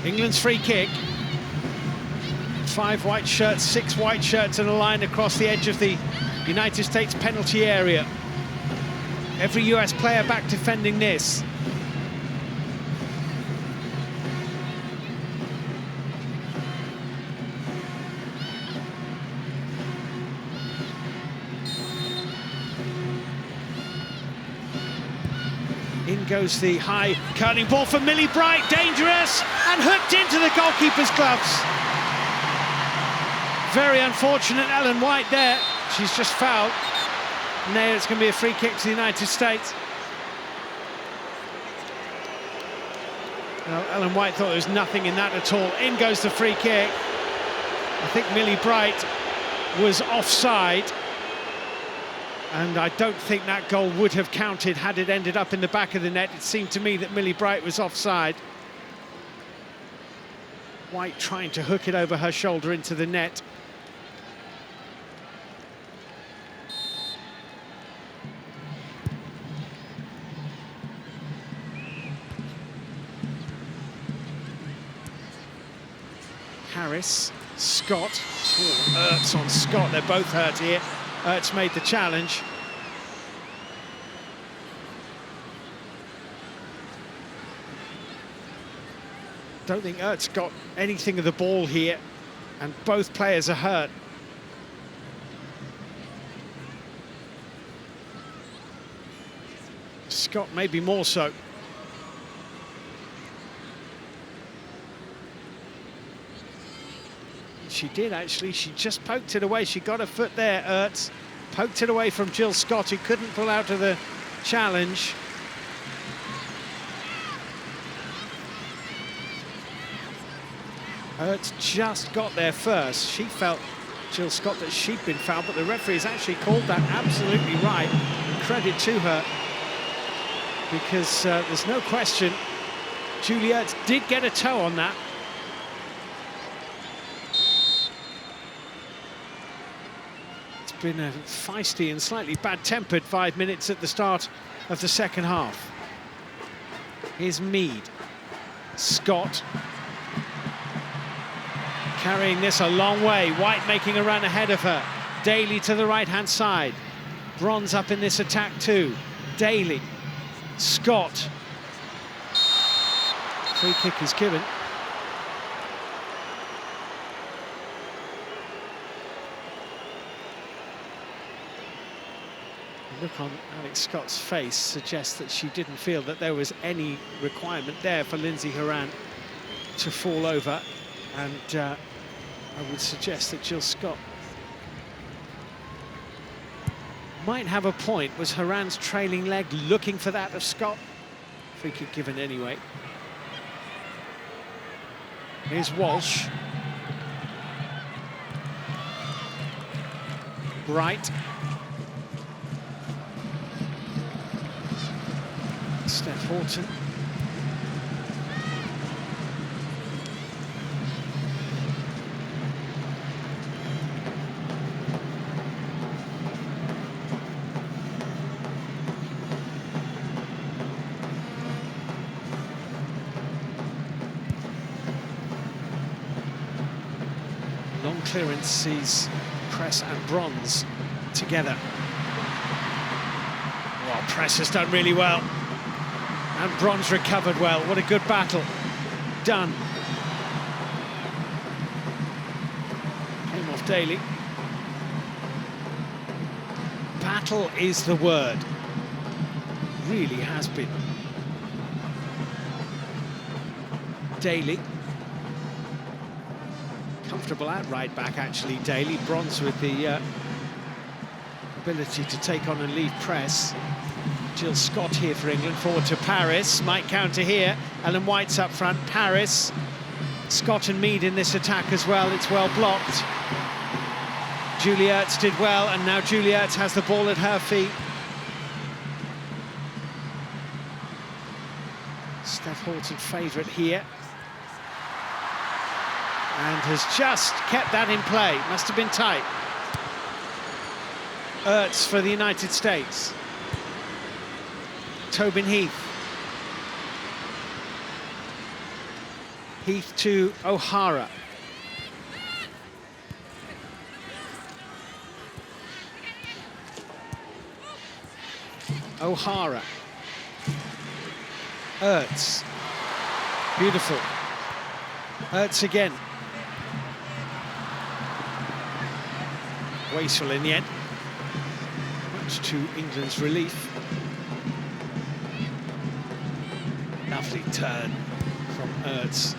England's free kick. 5 white shirts, 6 white shirts and a line across the edge of the United States penalty area. Every US player back defending this. In goes the high curling ball for Millie Bright, dangerous, and hooked into the goalkeeper's gloves. Very unfortunate, Ellen White there. She's just fouled. Now it's going to be a free kick to the United States. Now, Ellen White thought there was nothing in that at all. In goes the free kick. I think Millie Bright was offside. And I don't think that goal would have counted had it ended up in the back of the net. It seemed to me that Millie Bright was offside. White trying to hook it over her shoulder into the net. Harris, Scott, Ertz on Scott, they're both hurt here. Ertz made the challenge. Don't think Ertz got anything of the ball here, and both players are hurt. Scott maybe more so. She did actually, she just poked it away. She got her foot there, Ertz. Poked it away from Jill Scott, who couldn't pull out of the challenge. Ertz just got there first. She felt, Jill Scott, that she'd been fouled, but the referee has actually called that absolutely right. Credit to her, because there's no question Julie Ertz did get a toe on that. Been a feisty and slightly bad-tempered 5 minutes at the start of the second half. Here's Mead. Scott carrying this a long way. White making a run ahead of her. Daly to the right-hand side. Bronze up in this attack too. Daly. Scott. Free kick is given. The look on Alex Scott's face suggests that she didn't feel that there was any requirement there for Lindsay Horan to fall over, and I would suggest that Jill Scott might have a point. Was Horan's trailing leg looking for that of Scott? Free kick given anyway. Here's Walsh. Bright. Steph Horton. Long clearance sees Press and Bronze together. Well, Press has done really well. And Bronze recovered well. What a good battle. Done. Came off Daly. Battle is the word. Really has been. Daly. Comfortable at right back, actually, Daly. Bronze with the ability to take on and leave press. Jill Scott here for England, forward to Paris, might counter here. Ellen White's up front, Paris. Scott and Mead in this attack as well, it's well blocked. Julie Ertz did well, and now Julie Ertz has the ball at her feet. Steph Horton favourite here. And has just kept that in play, must have been tight. Ertz for the United States. Tobin Heath. Heath to O'Hara. O'Hara. Ertz. Beautiful. Ertz again. Wasteful in the end. Much to England's relief. Lovely turn from Ertz.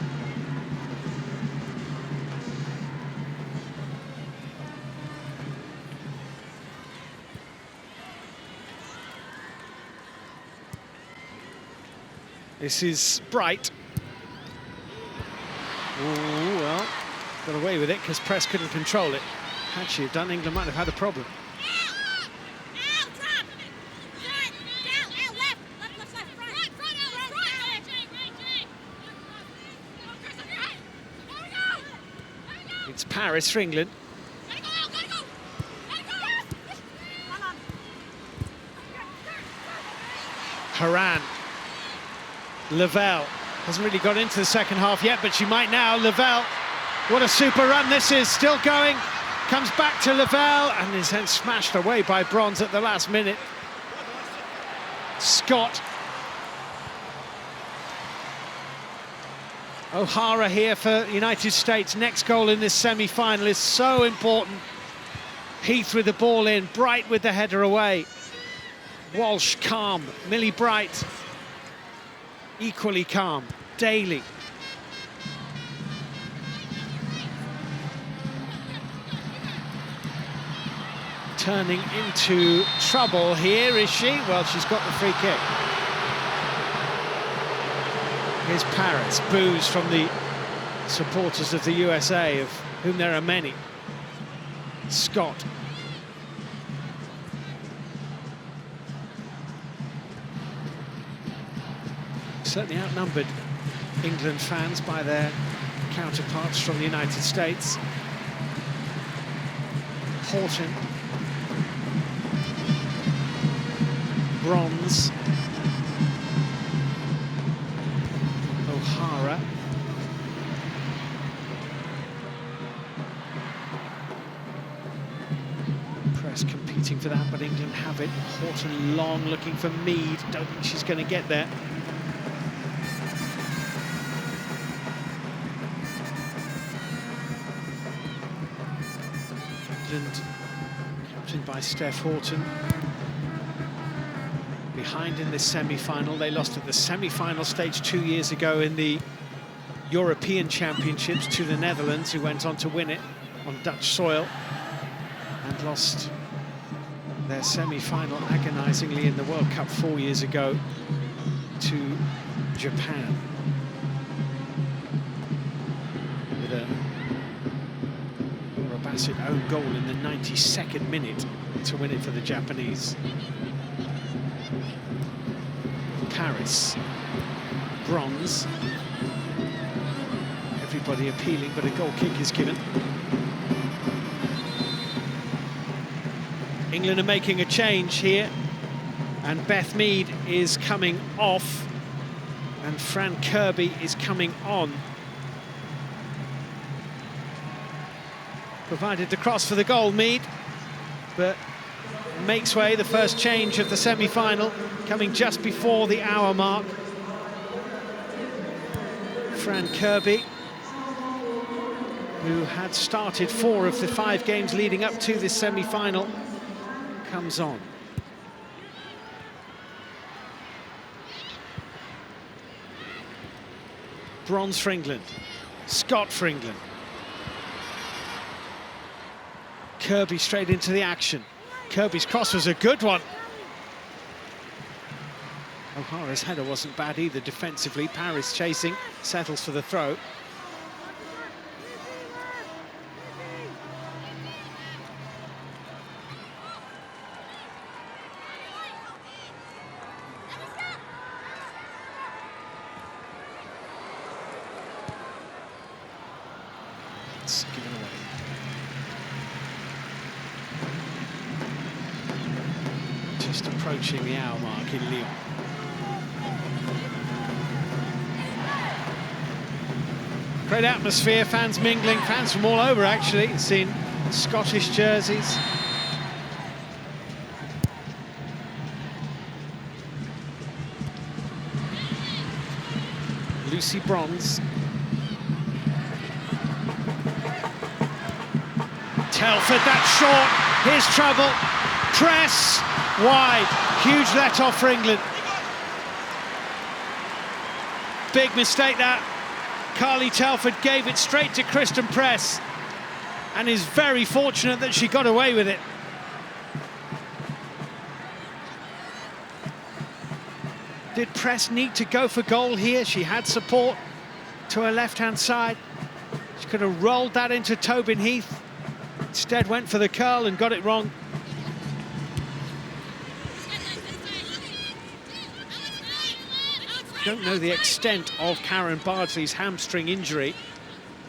This is Bright. Ooh, well, got away with it because Press couldn't control it. Had she have done, England might have had a problem. It's Paris for England. Haran. Lavelle hasn't really got into the second half yet, but she might now. Lavelle, what a super run this is, still going. Comes back to Lavelle and is then smashed away by Bronze at the last minute. Scott. O'Hara here for United States. Next goal in this semi-final is so important. Heath with the ball in, Bright with the header away. Walsh calm, Millie Bright equally calm. Daly. Turning into trouble here, is she? Well, she's got the free kick. Here's Paris, boos from the supporters of the USA, of whom there are many. Scott. Certainly outnumbered England fans by their counterparts from the United States. Horton. Bronze. O'Hara. Press competing for that, but England have it. Horton long looking for Mead. Don't think she's going to get there. England, captained by Steph Horton. Behind in this semi-final. They lost at the semi-final stage 2 years ago in the European Championships to the Netherlands, who went on to win it on Dutch soil, and lost their semi-final agonisingly in the World Cup 4 years ago to Japan. With a Bassett own goal in the 92nd minute to win it for the Japanese. Paris, Bronze. Everybody appealing, but a goal kick is given. England are making a change here, and Beth Mead is coming off, and Fran Kirby is coming on. Provided the cross for the goal, Mead, but makes way, the first change of the semi-final, coming just before the hour mark. Fran Kirby, who had started 4 of the 5 games leading up to this semi-final, comes on. Bronze for England, Scott for England. Kirby straight into the action. Kirby's cross was a good one. O'Hara's header wasn't bad either defensively. Paris chasing, settles for the throw. It's given away. Just approaching the hour mark in Lyon. Great atmosphere, fans mingling, fans from all over actually. Seen Scottish jerseys. Lucy Bronze. Telford, that's short. Here's trouble. Press wide. Huge let off for England. Big mistake that. Carly Telford gave it straight to Kristen Press and is very fortunate that she got away with it. Did Press need to go for goal here? She had support to her left-hand side. She could have rolled that into Tobin Heath. Instead went for the curl and got it wrong. Don't know the extent of Karen Bardsley's hamstring injury,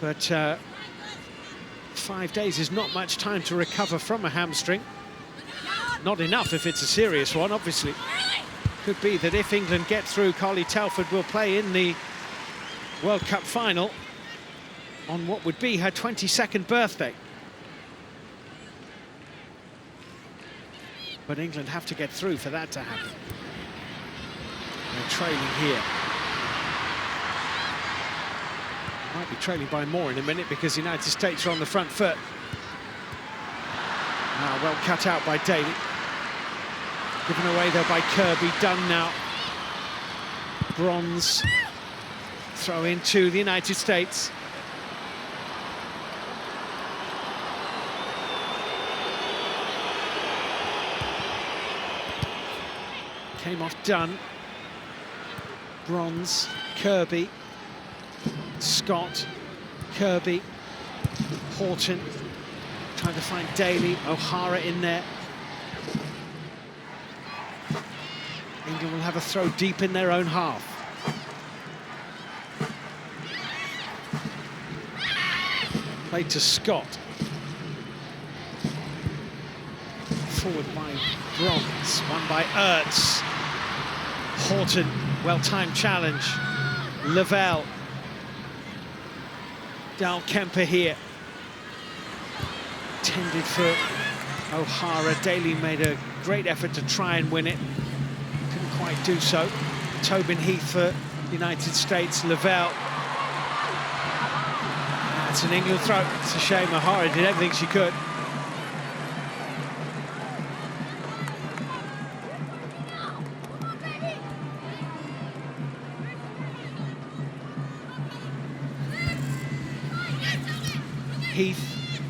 but 5 days is not much time to recover from a hamstring. Not enough if it's a serious one, obviously. Could be that if England get through, Carly Telford will play in the World Cup final on what would be her 22nd birthday. But England have to get through for that to happen. They're trailing here. Might be trailing by more in a minute because the United States are on the front foot. Now well cut out by Daly. Given away there by Kirby. Done now. Bronze. Throw into the United States. Came off Dunn. Bronze, Kirby, Scott, Kirby, Horton, trying to find Daly, O'Hara in there. England will have a throw deep in their own half. Played to Scott. Forward by Bronze, one by Ertz. Horton, well-timed challenge. Lavelle. Dal Kemper here. Tended for O'Hara. Daly made a great effort to try and win it. Couldn't quite do so. Tobin Heath for the United States. Lavelle. That's an England throw. It's a shame O'Hara did everything she could. Heath.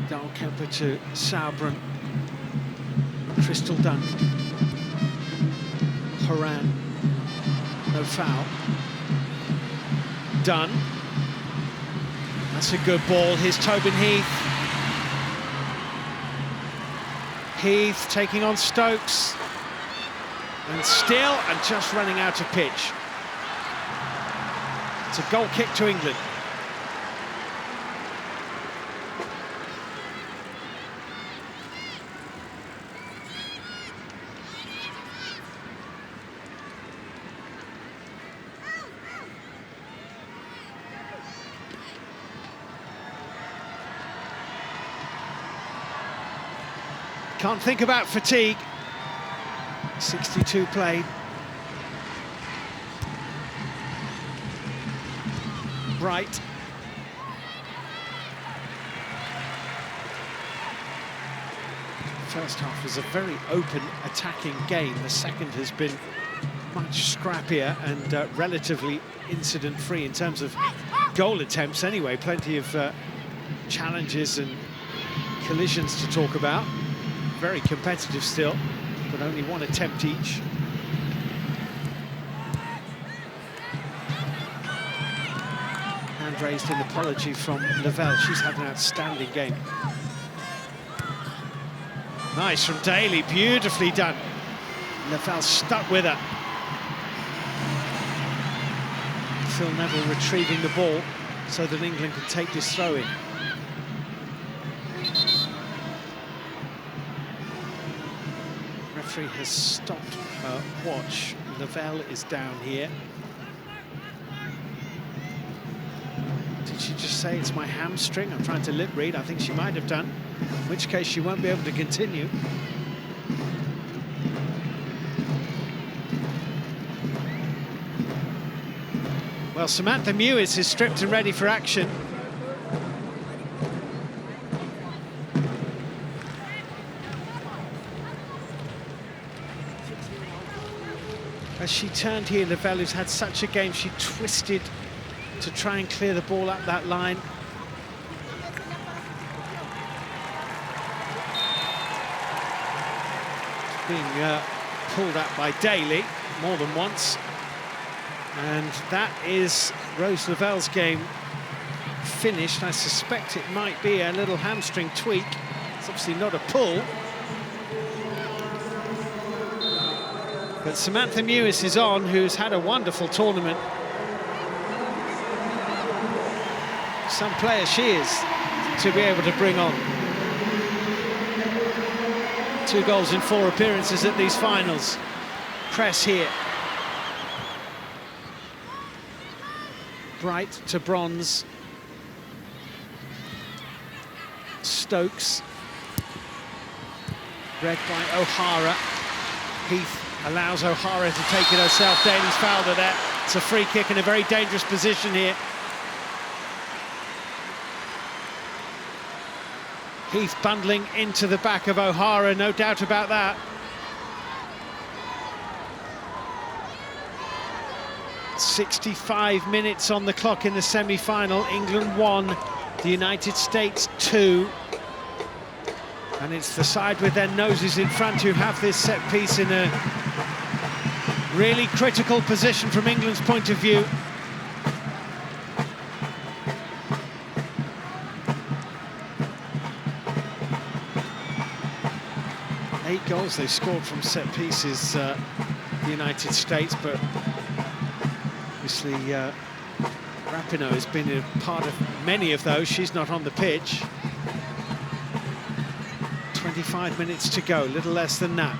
Dal Kemper to Sauerbrunn. Crystal Dunn. Horan. No foul. Dunn. That's a good ball. Here's Tobin Heath. Heath taking on Stokes. And still, and just running out of pitch. It's a goal kick to England. Can't think about fatigue. 62 played. Bright. First half was a very open attacking game. The second has been much scrappier and relatively incident-free in terms of goal attempts anyway. Plenty of challenges and collisions to talk about. Very competitive still, but only one attempt each. Raised an apology from Lavelle. She's had an outstanding game. Nice from Daly, beautifully done. Lavelle stuck with her. Phil Neville retrieving the ball so that England can take this throw in. Referee has stopped her watch. Lavelle is down here. Did she just say it's my hamstring? I'm trying to lip read. I think she might have done, in which case she won't be able to continue. Well, Samantha Mewis is stripped and ready for action. As she turned here, Lavelle, who's had such a game, she twisted to try and clear the ball up that line. being pulled at by Daly more than once. And that is Rose Lavelle's game finished. I suspect it might be a little hamstring tweak. It's obviously not a pull. But Samantha Mewis is on, who's had a wonderful tournament. Some player she is to be able to bring on. 2 goals in 4 appearances at these finals. Press here. Bright to Bronze. Stokes. Read by O'Hara. Heath allows O'Hara to take it herself. Daly's fouled her there. It's a free kick in a very dangerous position here. Heath bundling into the back of O'Hara, no doubt about that. "65 minutes on the clock in the semi-final. England 1, the United States 2. And it's the side with their noses in front who have this set piece in a really critical position from England's point of view. Eight goals they scored from set pieces, the United States, but obviously Rapinoe has been a part of many of those. She's not on the pitch. 25 minutes to go, little less than that.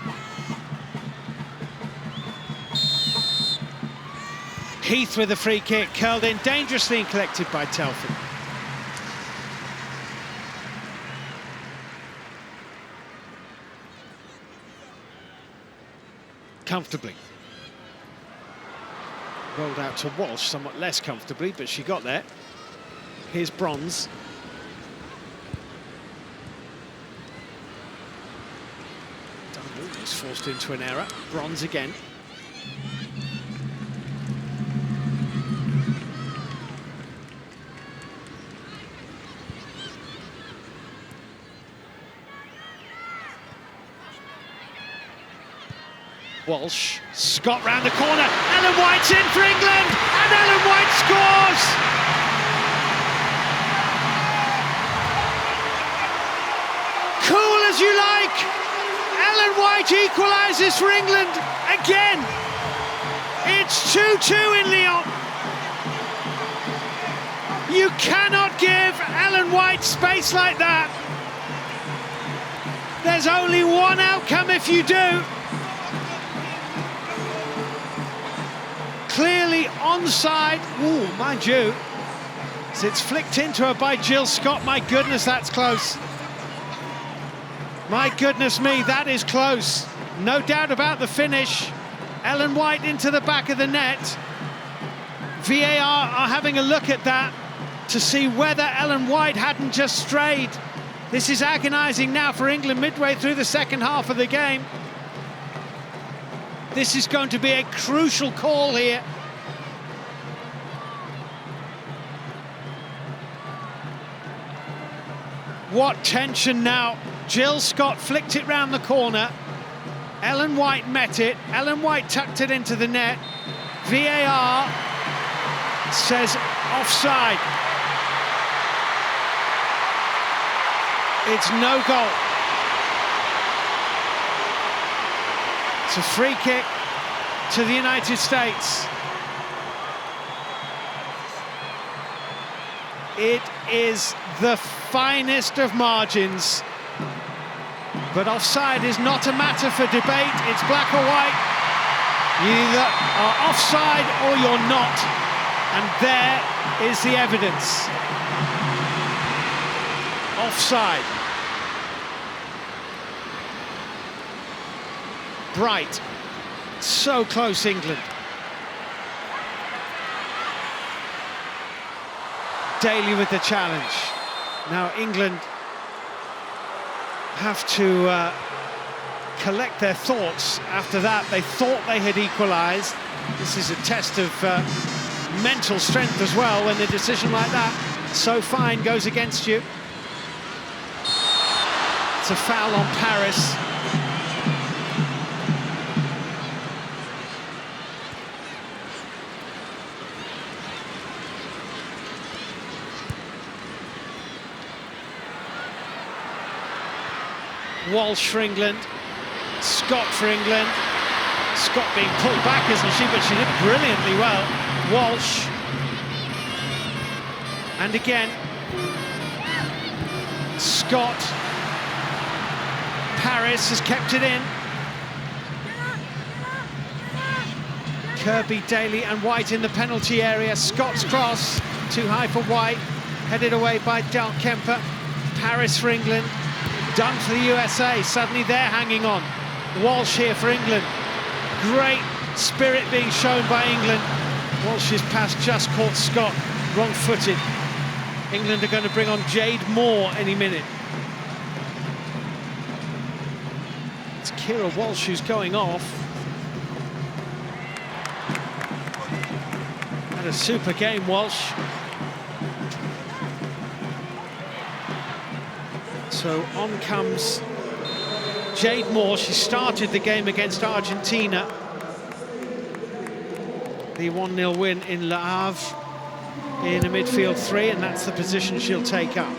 Heath with a free kick, curled in dangerously and collected by Telford. Comfortably. Rolled out to Walsh, somewhat less comfortably, but she got there. Here's Bronze. Almost forced into an error. Bronze again. Walsh, Scott round the corner, Ellen White's in for England, and Ellen White scores! Cool as you like, Ellen White equalises for England again. It's 2-2 in Lyon. You cannot give Ellen White space like that. There's only one outcome if you do. Clearly onside. Ooh, mind you, as it's flicked into her by Jill Scott. My goodness, that's close. My goodness me, that is close. No doubt about the finish. Ellen White into the back of the net. VAR are having a look at that to see whether Ellen White hadn't just strayed. This is agonising now for England midway through the second half of the game. This is going to be a crucial call here. What tension now. Jill Scott flicked it round the corner. Ellen White met it. Ellen White tucked it into the net. VAR says offside. It's no goal. It's a free kick to the United States. It is the finest of margins. But offside is not a matter for debate. It's black or white. You either are offside or you're not. And there is the evidence. Offside. Bright. So close, England. Daly with the challenge. Now England have to collect their thoughts after that. They thought they had equalised. This is a test of mental strength as well when a decision like that, so fine, goes against you. It's a foul on Paris. Walsh for England, Scott for England. Scott being pulled back, isn't she? But she did brilliantly well. Walsh. And again, Scott. Paris has kept it in. Kirby, Daly and White in the penalty area. Scott's cross, too high for White. Headed away by Dalkemper. Paris for England. Done for the USA. Suddenly they're hanging on. Walsh here for England. Great spirit being shown by England. Walsh's pass just caught Scott wrong-footed. England are going to bring on Jade Moore any minute. It's Kira Walsh who's going off. Had a super game, Walsh. So on comes Jade Moore. She started the game against Argentina. The 1-0 win in Le Havre in a midfield 3, and that's the position she'll take up.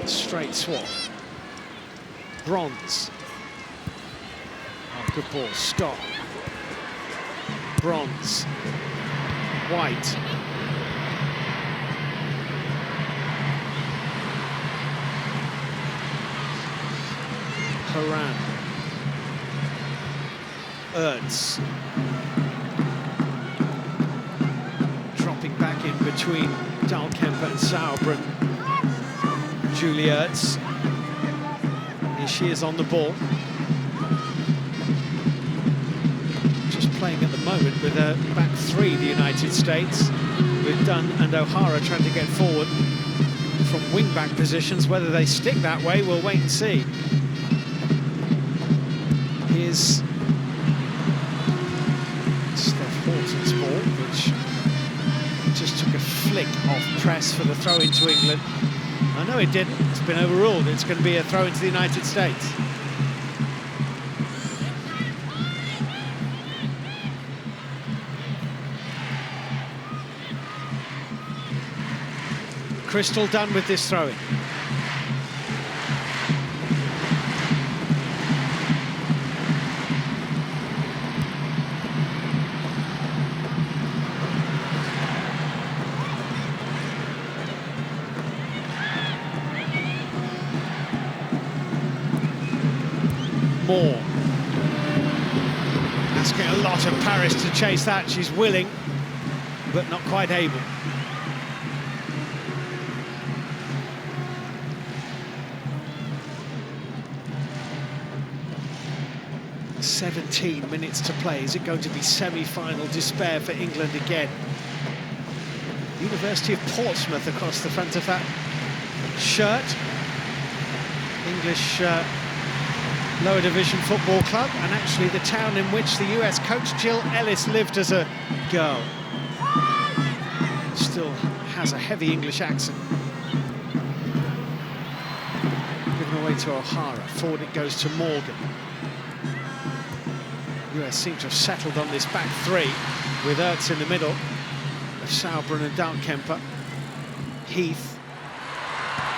Straight swap. Bronze. Oh, good ball, Scott. Bronze. White. Horan. Ertz. Dropping back in between Dalkemper and Sauerbrunn. Julie Ertz. Here she is on the ball. Just playing at the moment with a back 3, the United States, with Dunn and O'Hara trying to get forward from wing-back positions. Whether they stick that way, we'll wait and see. Here's Steph Horton's ball, which just took a flick off press for the throw into England. I know it didn't, it's been overruled. It's going to be a throw into the United States. Crystal done with this throw-in. Moore. Asking a lot of Paris to chase that. She's willing, but not quite able. "17 minutes to play. Is it going to be semi-final despair for England again?" University of Portsmouth across the front of that shirt. English lower division football club, and actually the town in which the US coach Jill Ellis lived as a girl. Still has a heavy English accent. Given away to O'Hara. Forward it goes to Morgan. US seem to have settled on this back 3 with Ertz in the middle of Sauerbrunn and Dalkemper. Heath.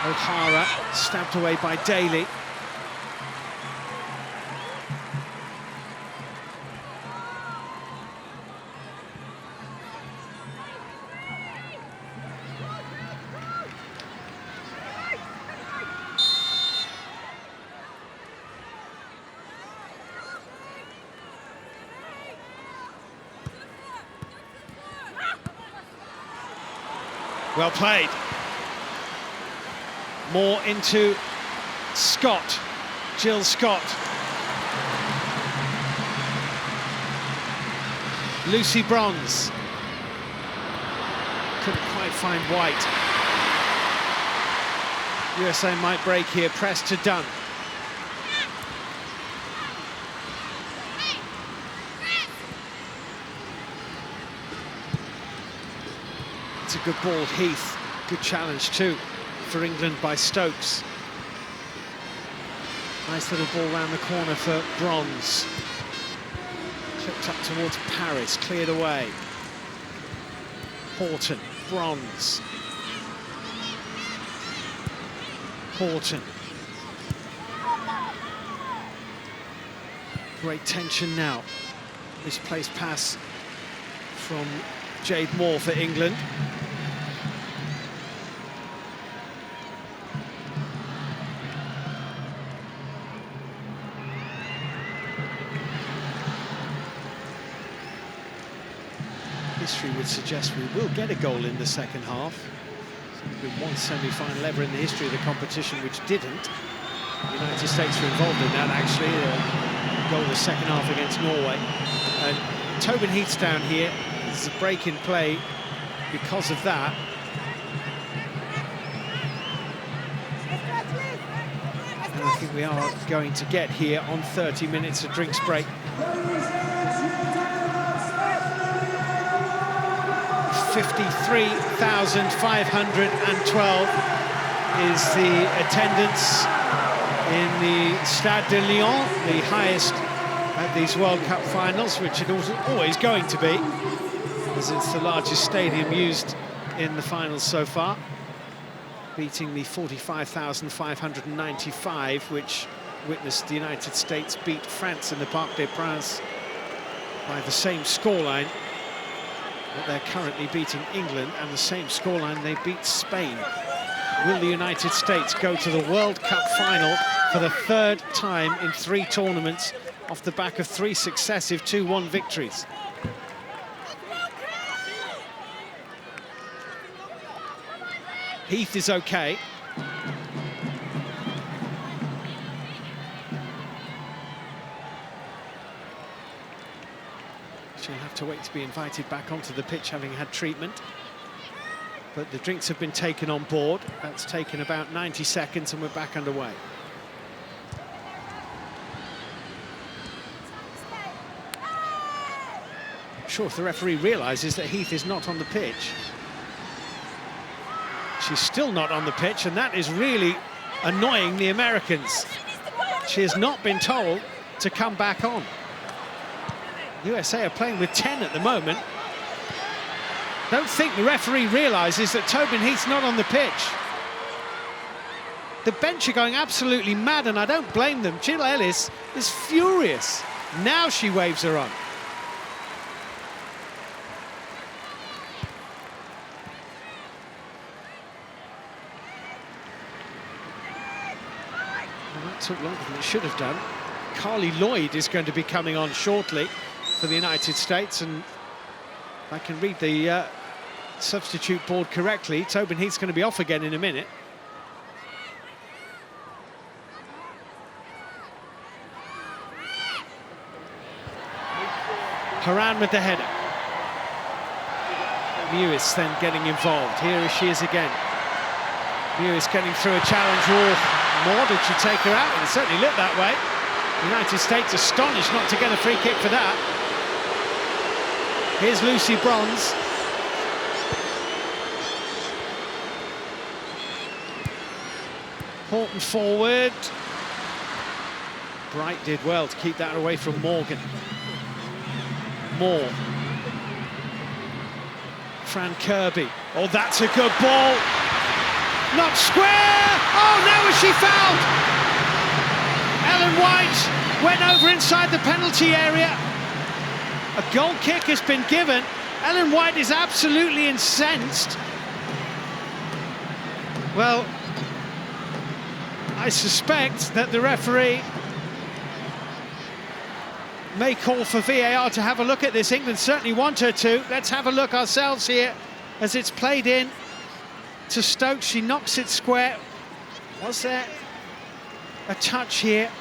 O'Hara stabbed away by Daly. Well played. More into Scott, Jill Scott. Lucy Bronze. Couldn't quite find White. USA might break here, press to Dunn. It's a good ball, Heath. Good challenge too for England by Stokes. Nice little ball round the corner for Bronze. Clipped up towards Paris, cleared away. Horton, Bronze. Horton. Great tension now. Misplaced pass from Jade Moore for England. History would suggest we will get a goal in the second half. There's been one semi-final ever in the history of the competition which didn't. The United States were involved in that, actually. A goal in the second half against Norway. And Tobin Heath's down here. There's a break in play because of that. And I think we are going to get here on 30 minutes of drinks break. 53,512 is the attendance in the Stade de Lyon, the highest at these World Cup finals, which it was always going to be, as it's the largest stadium used in the finals so far, beating the 45,595, which witnessed the United States beat France in the Parc des Princes by the same scoreline. But they're currently beating England, and the same scoreline they beat Spain. Will the United States go to the World Cup final for the third time in 3 tournaments off the back of 3 successive 2-1 victories? Heath is okay. She'll have to wait to be invited back onto the pitch, having had treatment. But the drinks have been taken on board. That's taken about 90 seconds and we're back underway. I'm sure if the referee realises that Heath is not on the pitch. She's still not on the pitch, and that is really annoying the Americans. She has not been told to come back on. USA are playing with 10 at the moment. Don't think the referee realises that Tobin Heath's not on the pitch. The bench are going absolutely mad, and I don't blame them. Jill Ellis is furious. Now she waves her on. Well, that took longer than it should have done. Carly Lloyd is going to be coming on shortly for the United States, and if I can read the substitute board correctly, Tobin Heath's going to be off again in a minute. Haran with the header. Mewis then getting involved. Here she is again. Mewis getting through a challenge. Oh, more, did she take her out? It certainly looked that way. The United States astonished not to get a free kick for that. Here's Lucy Bronze. Horton forward. Bright did well to keep that away from Morgan. Moore. Fran Kirby. Oh, that's a good ball. Not square. Oh, now was she fouled? Ellen White went over inside the penalty area. A goal kick has been given. Ellen White is absolutely incensed. Well, I suspect that the referee may call for VAR to have a look at this. England certainly want her to. Let's have a look ourselves here as it's played in to Stokes. She knocks it square. Was there a touch here?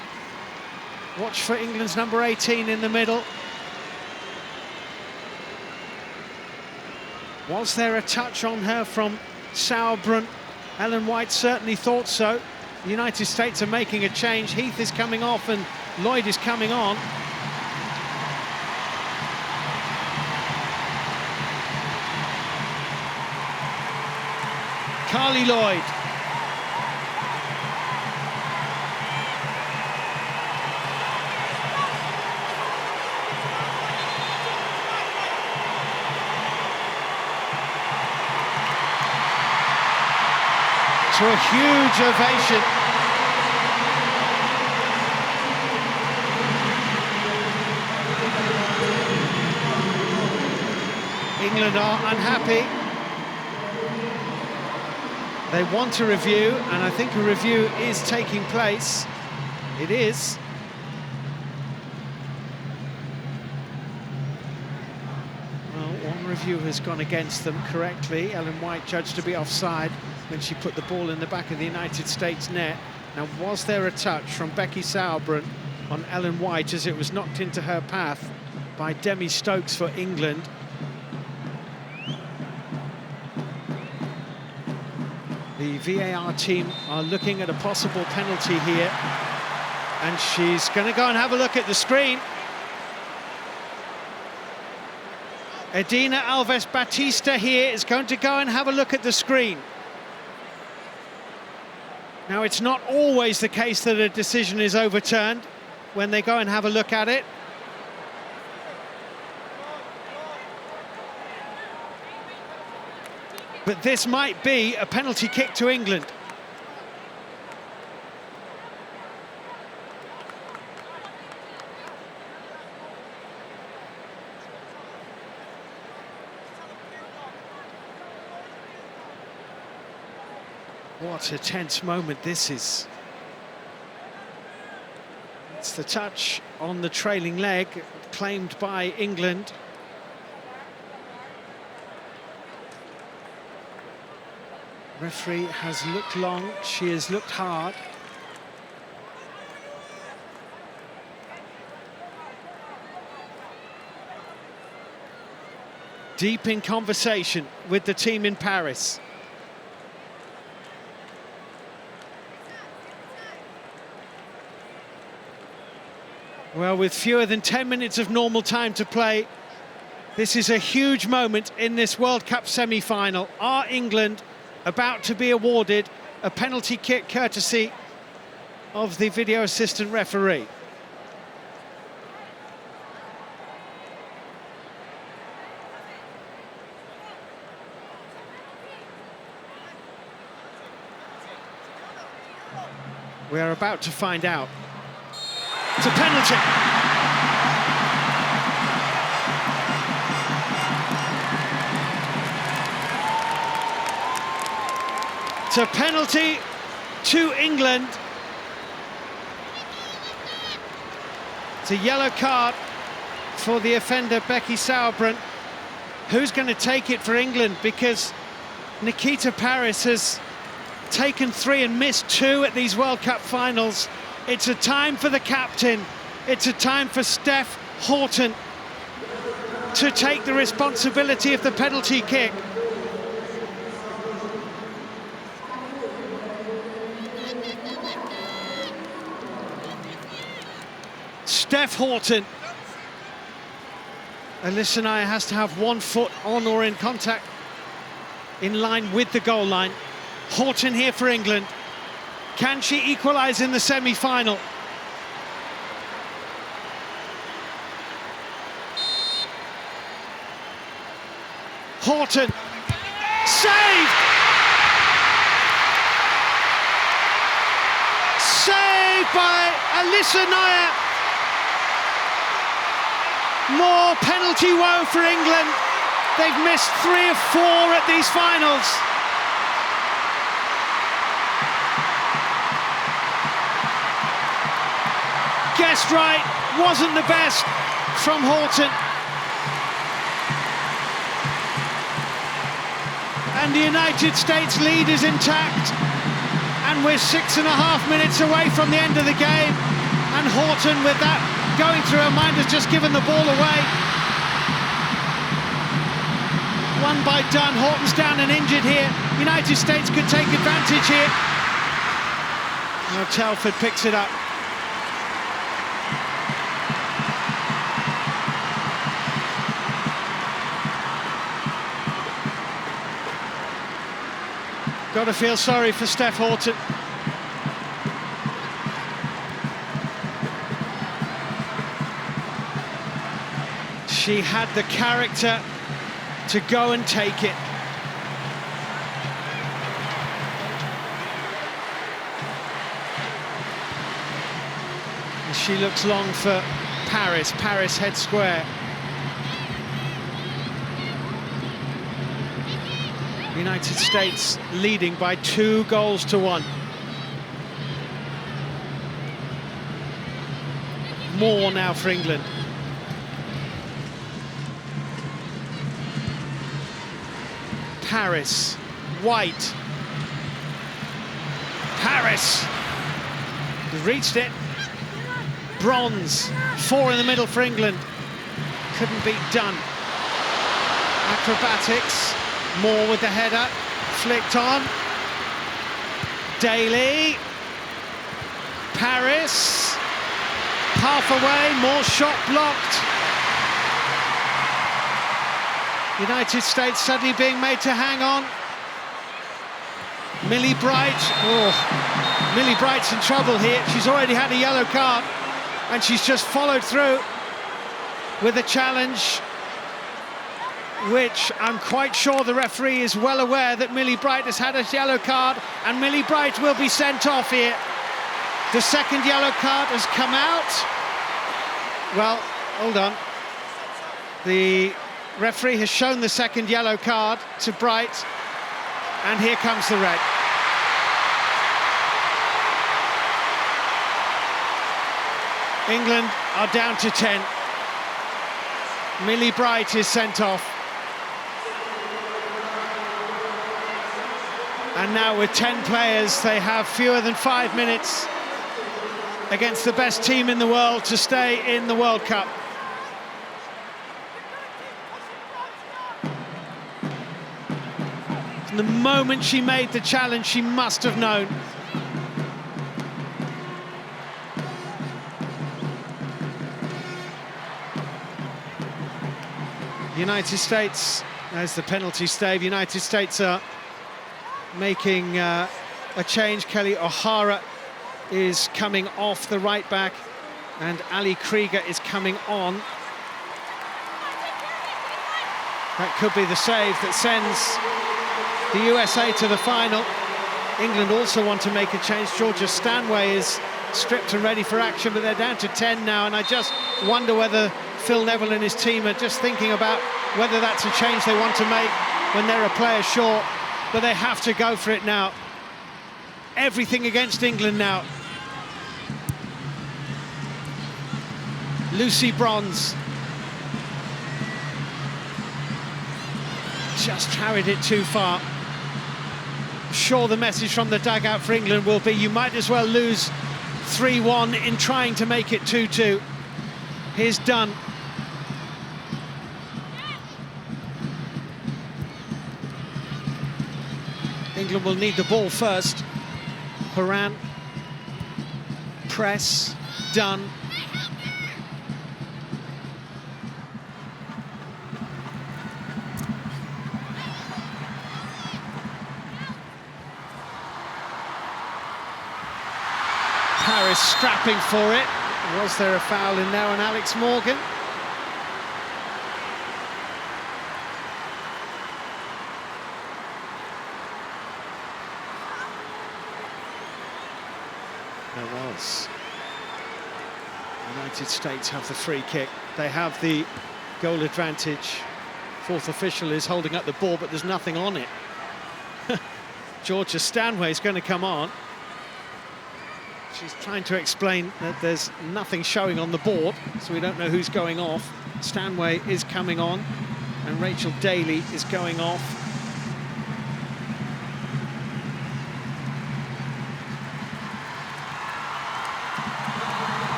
Watch for England's number 18 in the middle. Was there a touch on her from Sauerbrunn? Ellen White certainly thought so. The United States are making a change. Heath is coming off and Lloyd is coming on. Carly Lloyd. to a huge ovation. England are unhappy. They want a review, and I think a review is taking place. It is. Well, one review has gone against them correctly. Ellen White judged to be offside when she put the ball in the back of the United States net. Now, was there a touch from Becky Sauerbrunn on Ellen White as it was knocked into her path by Demi Stokes for England? The VAR team are looking at a possible penalty here, and she's going to go and have a look at the screen. Edina Alves Batista here is going to go and have a look at the screen. Now, it's not always the case that a decision is overturned when they go and have a look at it. But this might be a penalty kick to England. What a tense moment this is. It's the touch on the trailing leg, claimed by England. Referee has looked long, she has looked hard. Deep in conversation with the team in Paris. Well, with fewer than 10 minutes of normal time to play, this is a huge moment in this World Cup semi-final. Are England about to be awarded a penalty kick courtesy of the video assistant referee? We are about to find out. It's a penalty. It's a penalty to England. It's a yellow card for the offender, Becky Sauerbrunn. Who's going to take it for England? Because Nikita Paris has taken 3 and missed 2 at these World Cup finals. It's a time for the captain. It's a time for Steph Houghton to take the responsibility of the penalty kick. Steph Houghton. Alyssa Nair has to have 1 foot on or in contact in line with the goal line. Houghton here for England. Can she equalise in the semi-final? Houghton. Saved! Saved by Alyssa Nair. More penalty woe for England. They've missed 3 of 4 at these finals. Guessed right, wasn't the best from Houghton. And the United States lead is intact. And we're 6.5 minutes away from the end of the game. And Houghton, with that going through her mind, has just given the ball away. Won by Dunn. Houghton's down and injured here. United States could take advantage here. Now Telford picks it up. Got to feel sorry for Steph Houghton. She had the character to go and take it. She looks long for Paris. Paris head square. United States leading by 2-1. More now for England. Paris, White. Paris reached it. Bronze, 4 in the middle for England. Couldn't beat Dunn. Acrobatics, Moore with the header, flicked on. Daly, Paris, half away, Moore shot blocked. United States suddenly being made to hang on. Millie Bright, Millie Bright's in trouble here. She's already had a yellow card and she's just followed through with a challenge, which I'm quite sure the referee is well aware that Millie Bright has had a yellow card, and Millie Bright will be sent off here. The second yellow card has come out. Well, hold on. The referee has shown the second yellow card to Bright, and here comes the red. England are down to 10. Millie Bright is sent off. And now with 10 players, they have fewer than 5 minutes against the best team in the world to stay in the World Cup. From the moment she made the challenge, she must have known. United States, there's the penalty stave. United States are making a change. Kelly O'Hara is coming off the right back and Ali Krieger is coming on. That could be the save that sends the USA to the final. England also want to make a change. Georgia Stanway is stripped and ready for action, but they're down to 10 now, and I just wonder whether Phil Neville and his team are just thinking about whether that's a change they want to make when they're a player short, but they have to go for it now. Everything against England now. Lucy Bronze just carried it too far. I'm sure the message from the dugout for England will be, you might as well lose 3-1 in trying to make it 2-2. Here's Dunn. England will need the ball first. Horan, press, Dunn. Paris strapping for it. Was there a foul in there on Alex Morgan? There was. United States have the free kick. They have the goal advantage. Fourth official is holding up the ball, but there's nothing on it. Georgia Stanway is going to come on. She's trying to explain that there's nothing showing on the board, so we don't know who's going off. Stanway is coming on, and Rachel Daly is going off.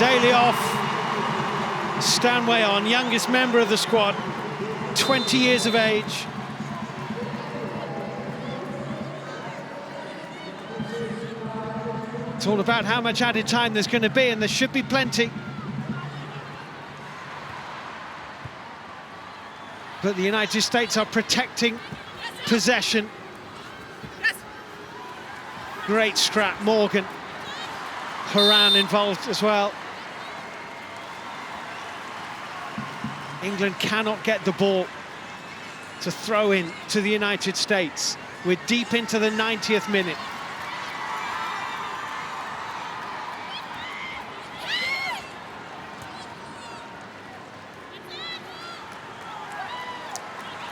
Daly off, Stanway on, youngest member of the squad, 20 years of age. It's all about how much added time there's going to be, and there should be plenty. But the United States are protecting possession. Great scrap, Morgan. Horan involved as well. England cannot get the ball to throw in to the United States. We're deep into the 90th minute.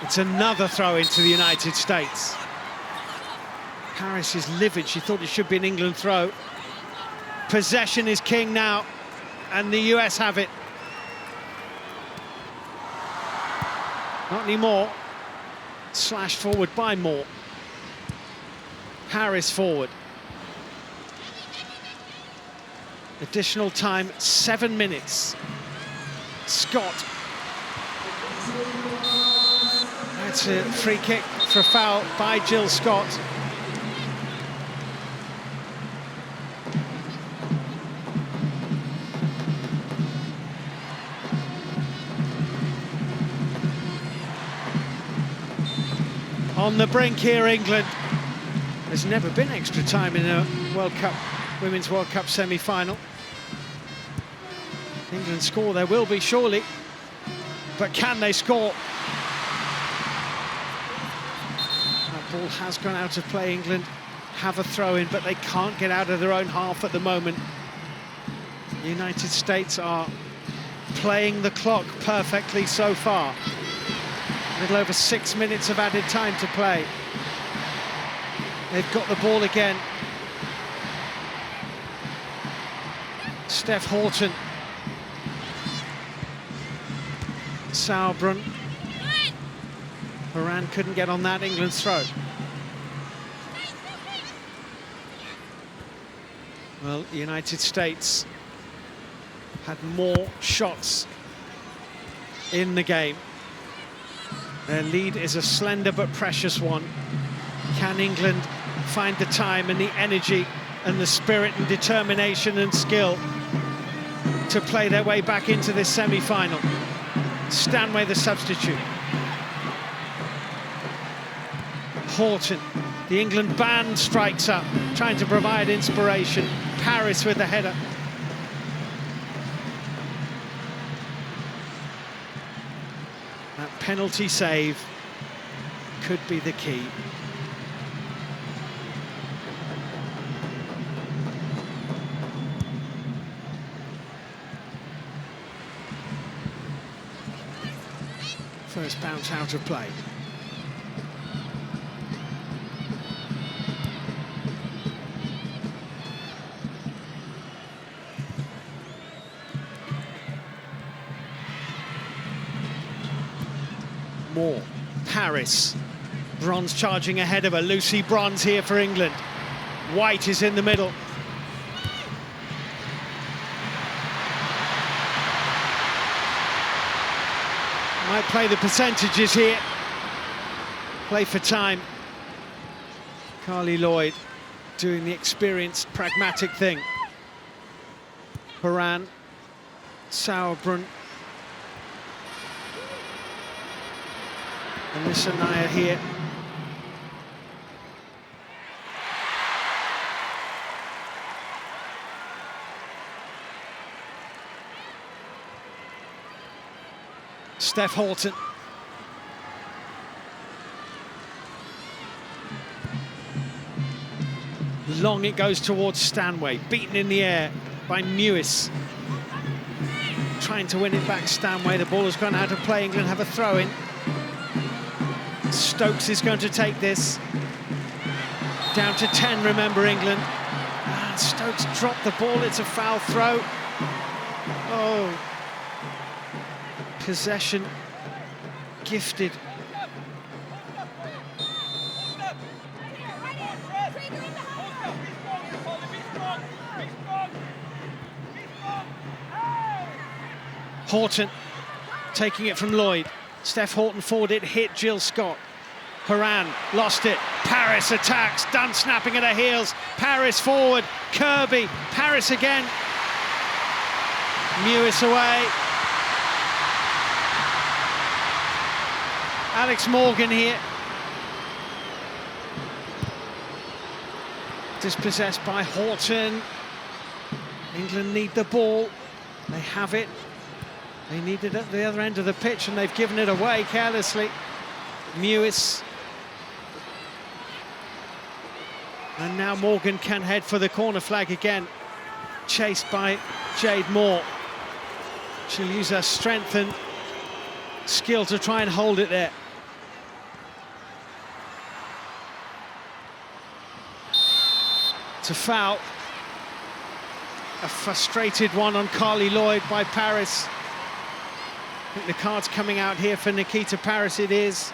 It's another throw into the United States. Paris is livid. She thought it should be an England throw. Possession is king now, and the US have it. Not anymore. Slashed forward by Moore. Paris forward. Additional time, 7 minutes. Scott. That's a free kick for a foul by Jill Scott. On the brink here, England. There's never been extra time in a World Cup, Women's World Cup semi-final. England score, there will be surely, but can they score? That ball has gone out of play. England have a throw-in, but they can't get out of their own half at the moment. The United States are playing the clock perfectly so far. A little over 6 minutes of added time to play. They've got the ball again. Steph Houghton. Sauerbrunn. Horan couldn't get on that, England's throw. Well, the United States had more shots in the game. Their lead is a slender but precious one. Can England find the time and the energy and the spirit and determination and skill to play their way back into this semi-final? Stanway the substitute. Houghton, the England band strikes up, trying to provide inspiration. Paris with the header. That penalty save could be the key. First bounce out of play. Moore, Paris, Bronze charging ahead of her. Lucy Bronze here for England. White is in the middle. Might play the percentages here. Play for time. Carly Lloyd doing the experienced, pragmatic thing. Horan, Sauerbrunn. And Anaya here. Steph Houghton. Long it goes towards Stanway, beaten in the air by Mewis. Trying to win it back, Stanway. The ball has gone out of play. England have a throw-in. Stokes is going to take this. Down to 10, remember, England. Stokes dropped the ball. It's a foul throw. Oh. Possession gifted. Houghton taking it from Lloyd. Steph Houghton forward, it hit Jill Scott. Horan lost it. Paris attacks, Dunn snapping at her heels. Paris forward, Kirby, Paris again. Mewis away. Alex Morgan here. Dispossessed by Houghton. England need the ball. They have it. They need it at the other end of the pitch and they've given it away carelessly. Mewis. And now Morgan can head for the corner flag again. Chased by Jade Moore. She'll use her strength and skill to try and hold it there. It's a foul. A frustrated one on Carly Lloyd by Paris. I think the card's coming out here for Nikita Paris, it is.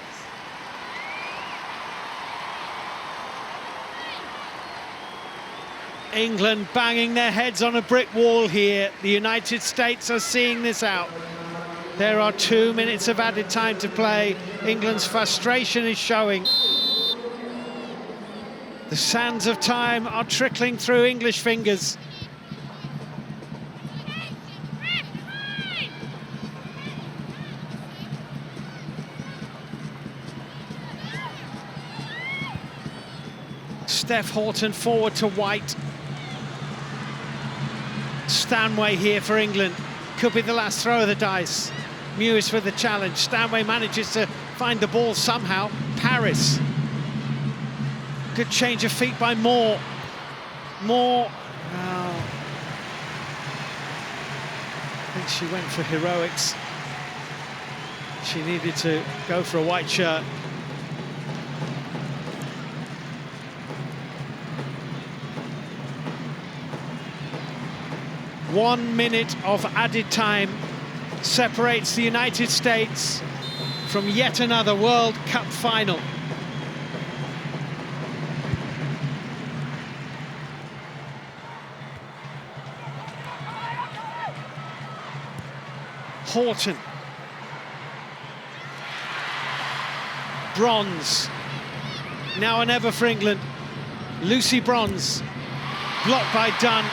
England banging their heads on a brick wall here. The United States are seeing this out. There are 2 minutes of added time to play. England's frustration is showing. The sands of time are trickling through English fingers. Steph Houghton forward to White. Stanway here for England. Could be the last throw of the dice. Mewis with the challenge. Stanway manages to find the ball somehow. Paris. Good change of feet by Moore. Moore. Oh. I think she went for heroics. She needed to go for a white shirt. One minute of added time separates the United States from yet another World Cup final. Houghton. Bronze. Now or never for England. Lucy Bronze. Blocked by Dunn.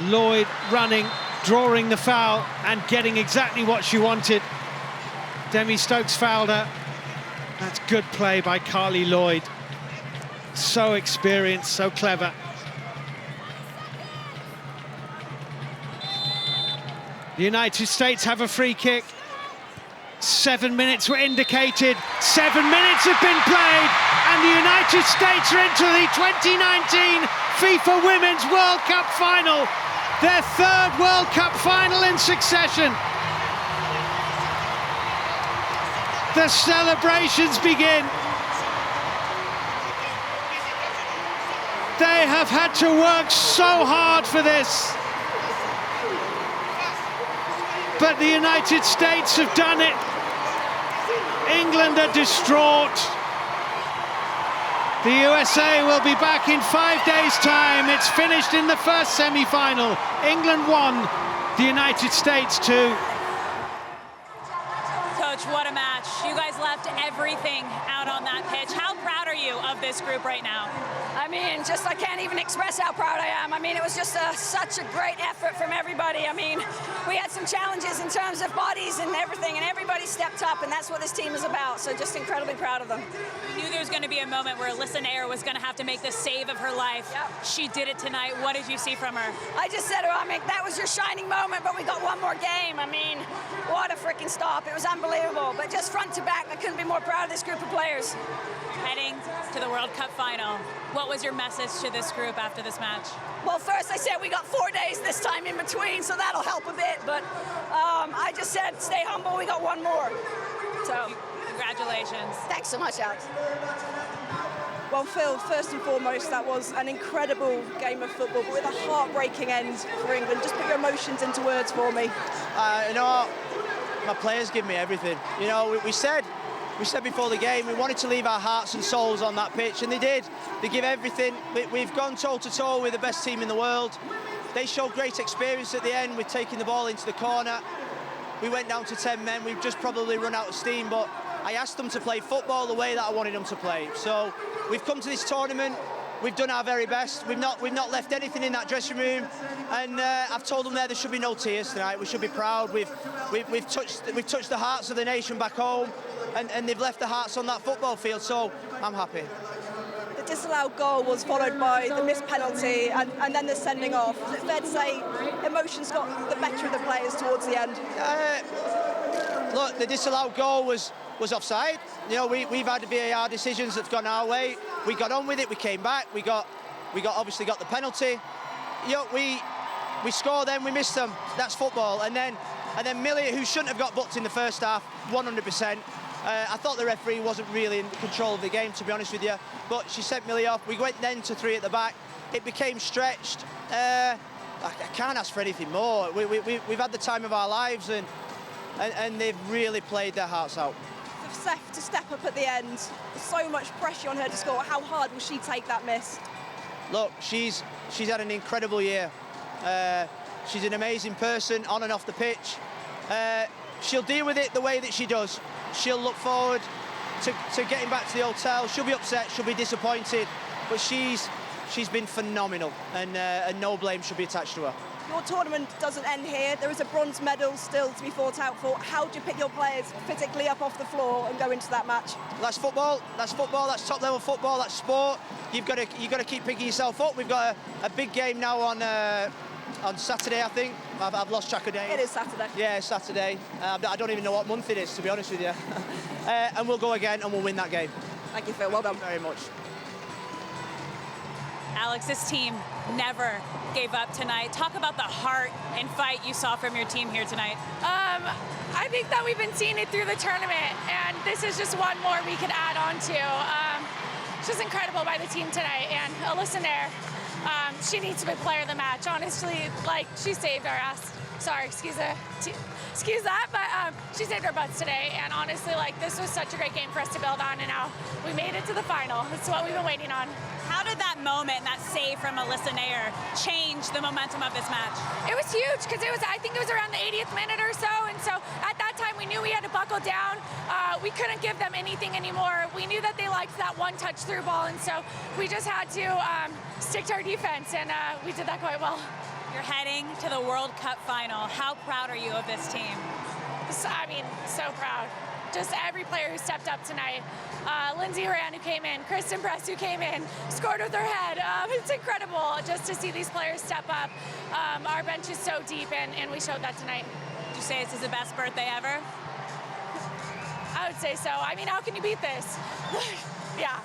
Lloyd running, drawing the foul and getting exactly what she wanted. Demi Stokes fouled her. That's good play by Carly Lloyd. So experienced, so clever. The United States have a free kick. 7 minutes were indicated. 7 minutes have been played, and the United States are into the 2019 FIFA Women's World Cup final. Their third World Cup final in succession. The celebrations begin. They have had to work so hard for this. But the United States have done it. England are distraught. The USA will be back in 5 days' time. It's finished in the first semi-final. England 1, the United States 2. Coach, what a match. You guys left everything out on that pitch. How proud are you of this group right now? I mean, I can't even express how proud I am. I mean, it was just such a great effort from everybody. I mean, we had some challenges in terms of bodies and everything, and everybody stepped up, and that's what this team is about. So just incredibly proud of them. We knew there was going to be a moment where Alyssa Nair was going to have to make the save of her life. Yep. She did it tonight. What did you see from her? I just said to her, I mean, that was your shining moment, but we got one more game. I mean, what a freaking stop. It was unbelievable. But just front to back, I couldn't be more proud of this group of players. Heading to the World Cup final, what was your message to this group after this match? Well, first I said we got 4 days this time in between, so that'll help a bit. But I just said, stay humble, we got one more. So, congratulations. Thanks so much, Alex. Well, Phil, first and foremost, that was an incredible game of football, but with a heartbreaking end for England. Just put your emotions into words for me. You know, my players give me everything. You know, we said before the game we wanted to leave our hearts and souls on that pitch, and they did. They give everything. We've gone toe-to-toe with the best team in the world. They showed great experience at the end with taking the ball into the corner. We went down to 10 men. We've just probably run out of steam, but I asked them to play football the way that I wanted them to play. So we've come to this tournament. We've done our very best. We've not left anything in that dressing room, and I've told them there should be no tears tonight. We should be proud. We've touched the hearts of the nation back home, and they've left the hearts on that football field. So I'm happy. The disallowed goal was followed by the missed penalty and then the sending off. Is it fair to say emotions got the better of the players towards the end? Look, the disallowed goal was offside. You know, we've had VAR decisions that's gone our way. We got on with it. We came back. We obviously got the penalty. You know, we score them. We miss them. That's football. And then Millie, who shouldn't have got booked in the first half, 100%. I thought the referee wasn't really in control of the game, to be honest with you, but she sent Millie off. We went then to 3 at the back. It became stretched. I can't ask for anything more. We've had the time of our lives, and they've really played their hearts out. For Steph to step up at the end, so much pressure on her to score. How hard will she take that miss? Look, she's had an incredible year. She's an amazing person on and off the pitch. She'll deal with it the way that she does. She'll look forward to getting back to the hotel. She'll be upset, she'll be disappointed, but she's been phenomenal, and no blame should be attached to her. Your tournament doesn't end here. There is a bronze medal still to be fought out for. How do you pick your players physically up off the floor and go into that match? That's football. That's top level football. That's sport. You've got to keep picking yourself up. We've got a big game now on Saturday, I think. I've lost track of days. It is Saturday. Yeah, it's Saturday. I don't even know what month it is, to be honest with you. And we'll go again and we'll win that game. Thank you, Phil. Well done. Very much. Alex, this team never gave up tonight. Talk about the heart and fight you saw from your team here tonight. I think that we've been seeing it through the tournament, and this is just one more we could add on to. Just incredible by the team tonight, and Alyssa Nair, she needs to be player of the match. Honestly, like, she saved our ass. Sorry, excuse that, but she saved our butts today, and honestly, like, this was such a great game for us to build on, and now we made it to the final. That's what we've been waiting on. How did that moment, that save from Alyssa Nair, change the momentum of this match? It was huge, because I think it was around the 80th minute or so, and so at that time we knew we had to buckle down. We couldn't give them anything anymore. We knew that they liked that one touch through ball, and so we just had to stick to our defense, and we did that quite well. You're heading to the World Cup final. How proud are you of this team? I mean, so proud. Just every player who stepped up tonight. Lindsay Horan, who came in, Kristen Press, who came in, scored with her head. It's incredible just to see these players step up. Our bench is so deep, and we showed that tonight. Would you say this is the best birthday ever? I would say so. I mean, how can you beat this? Yeah.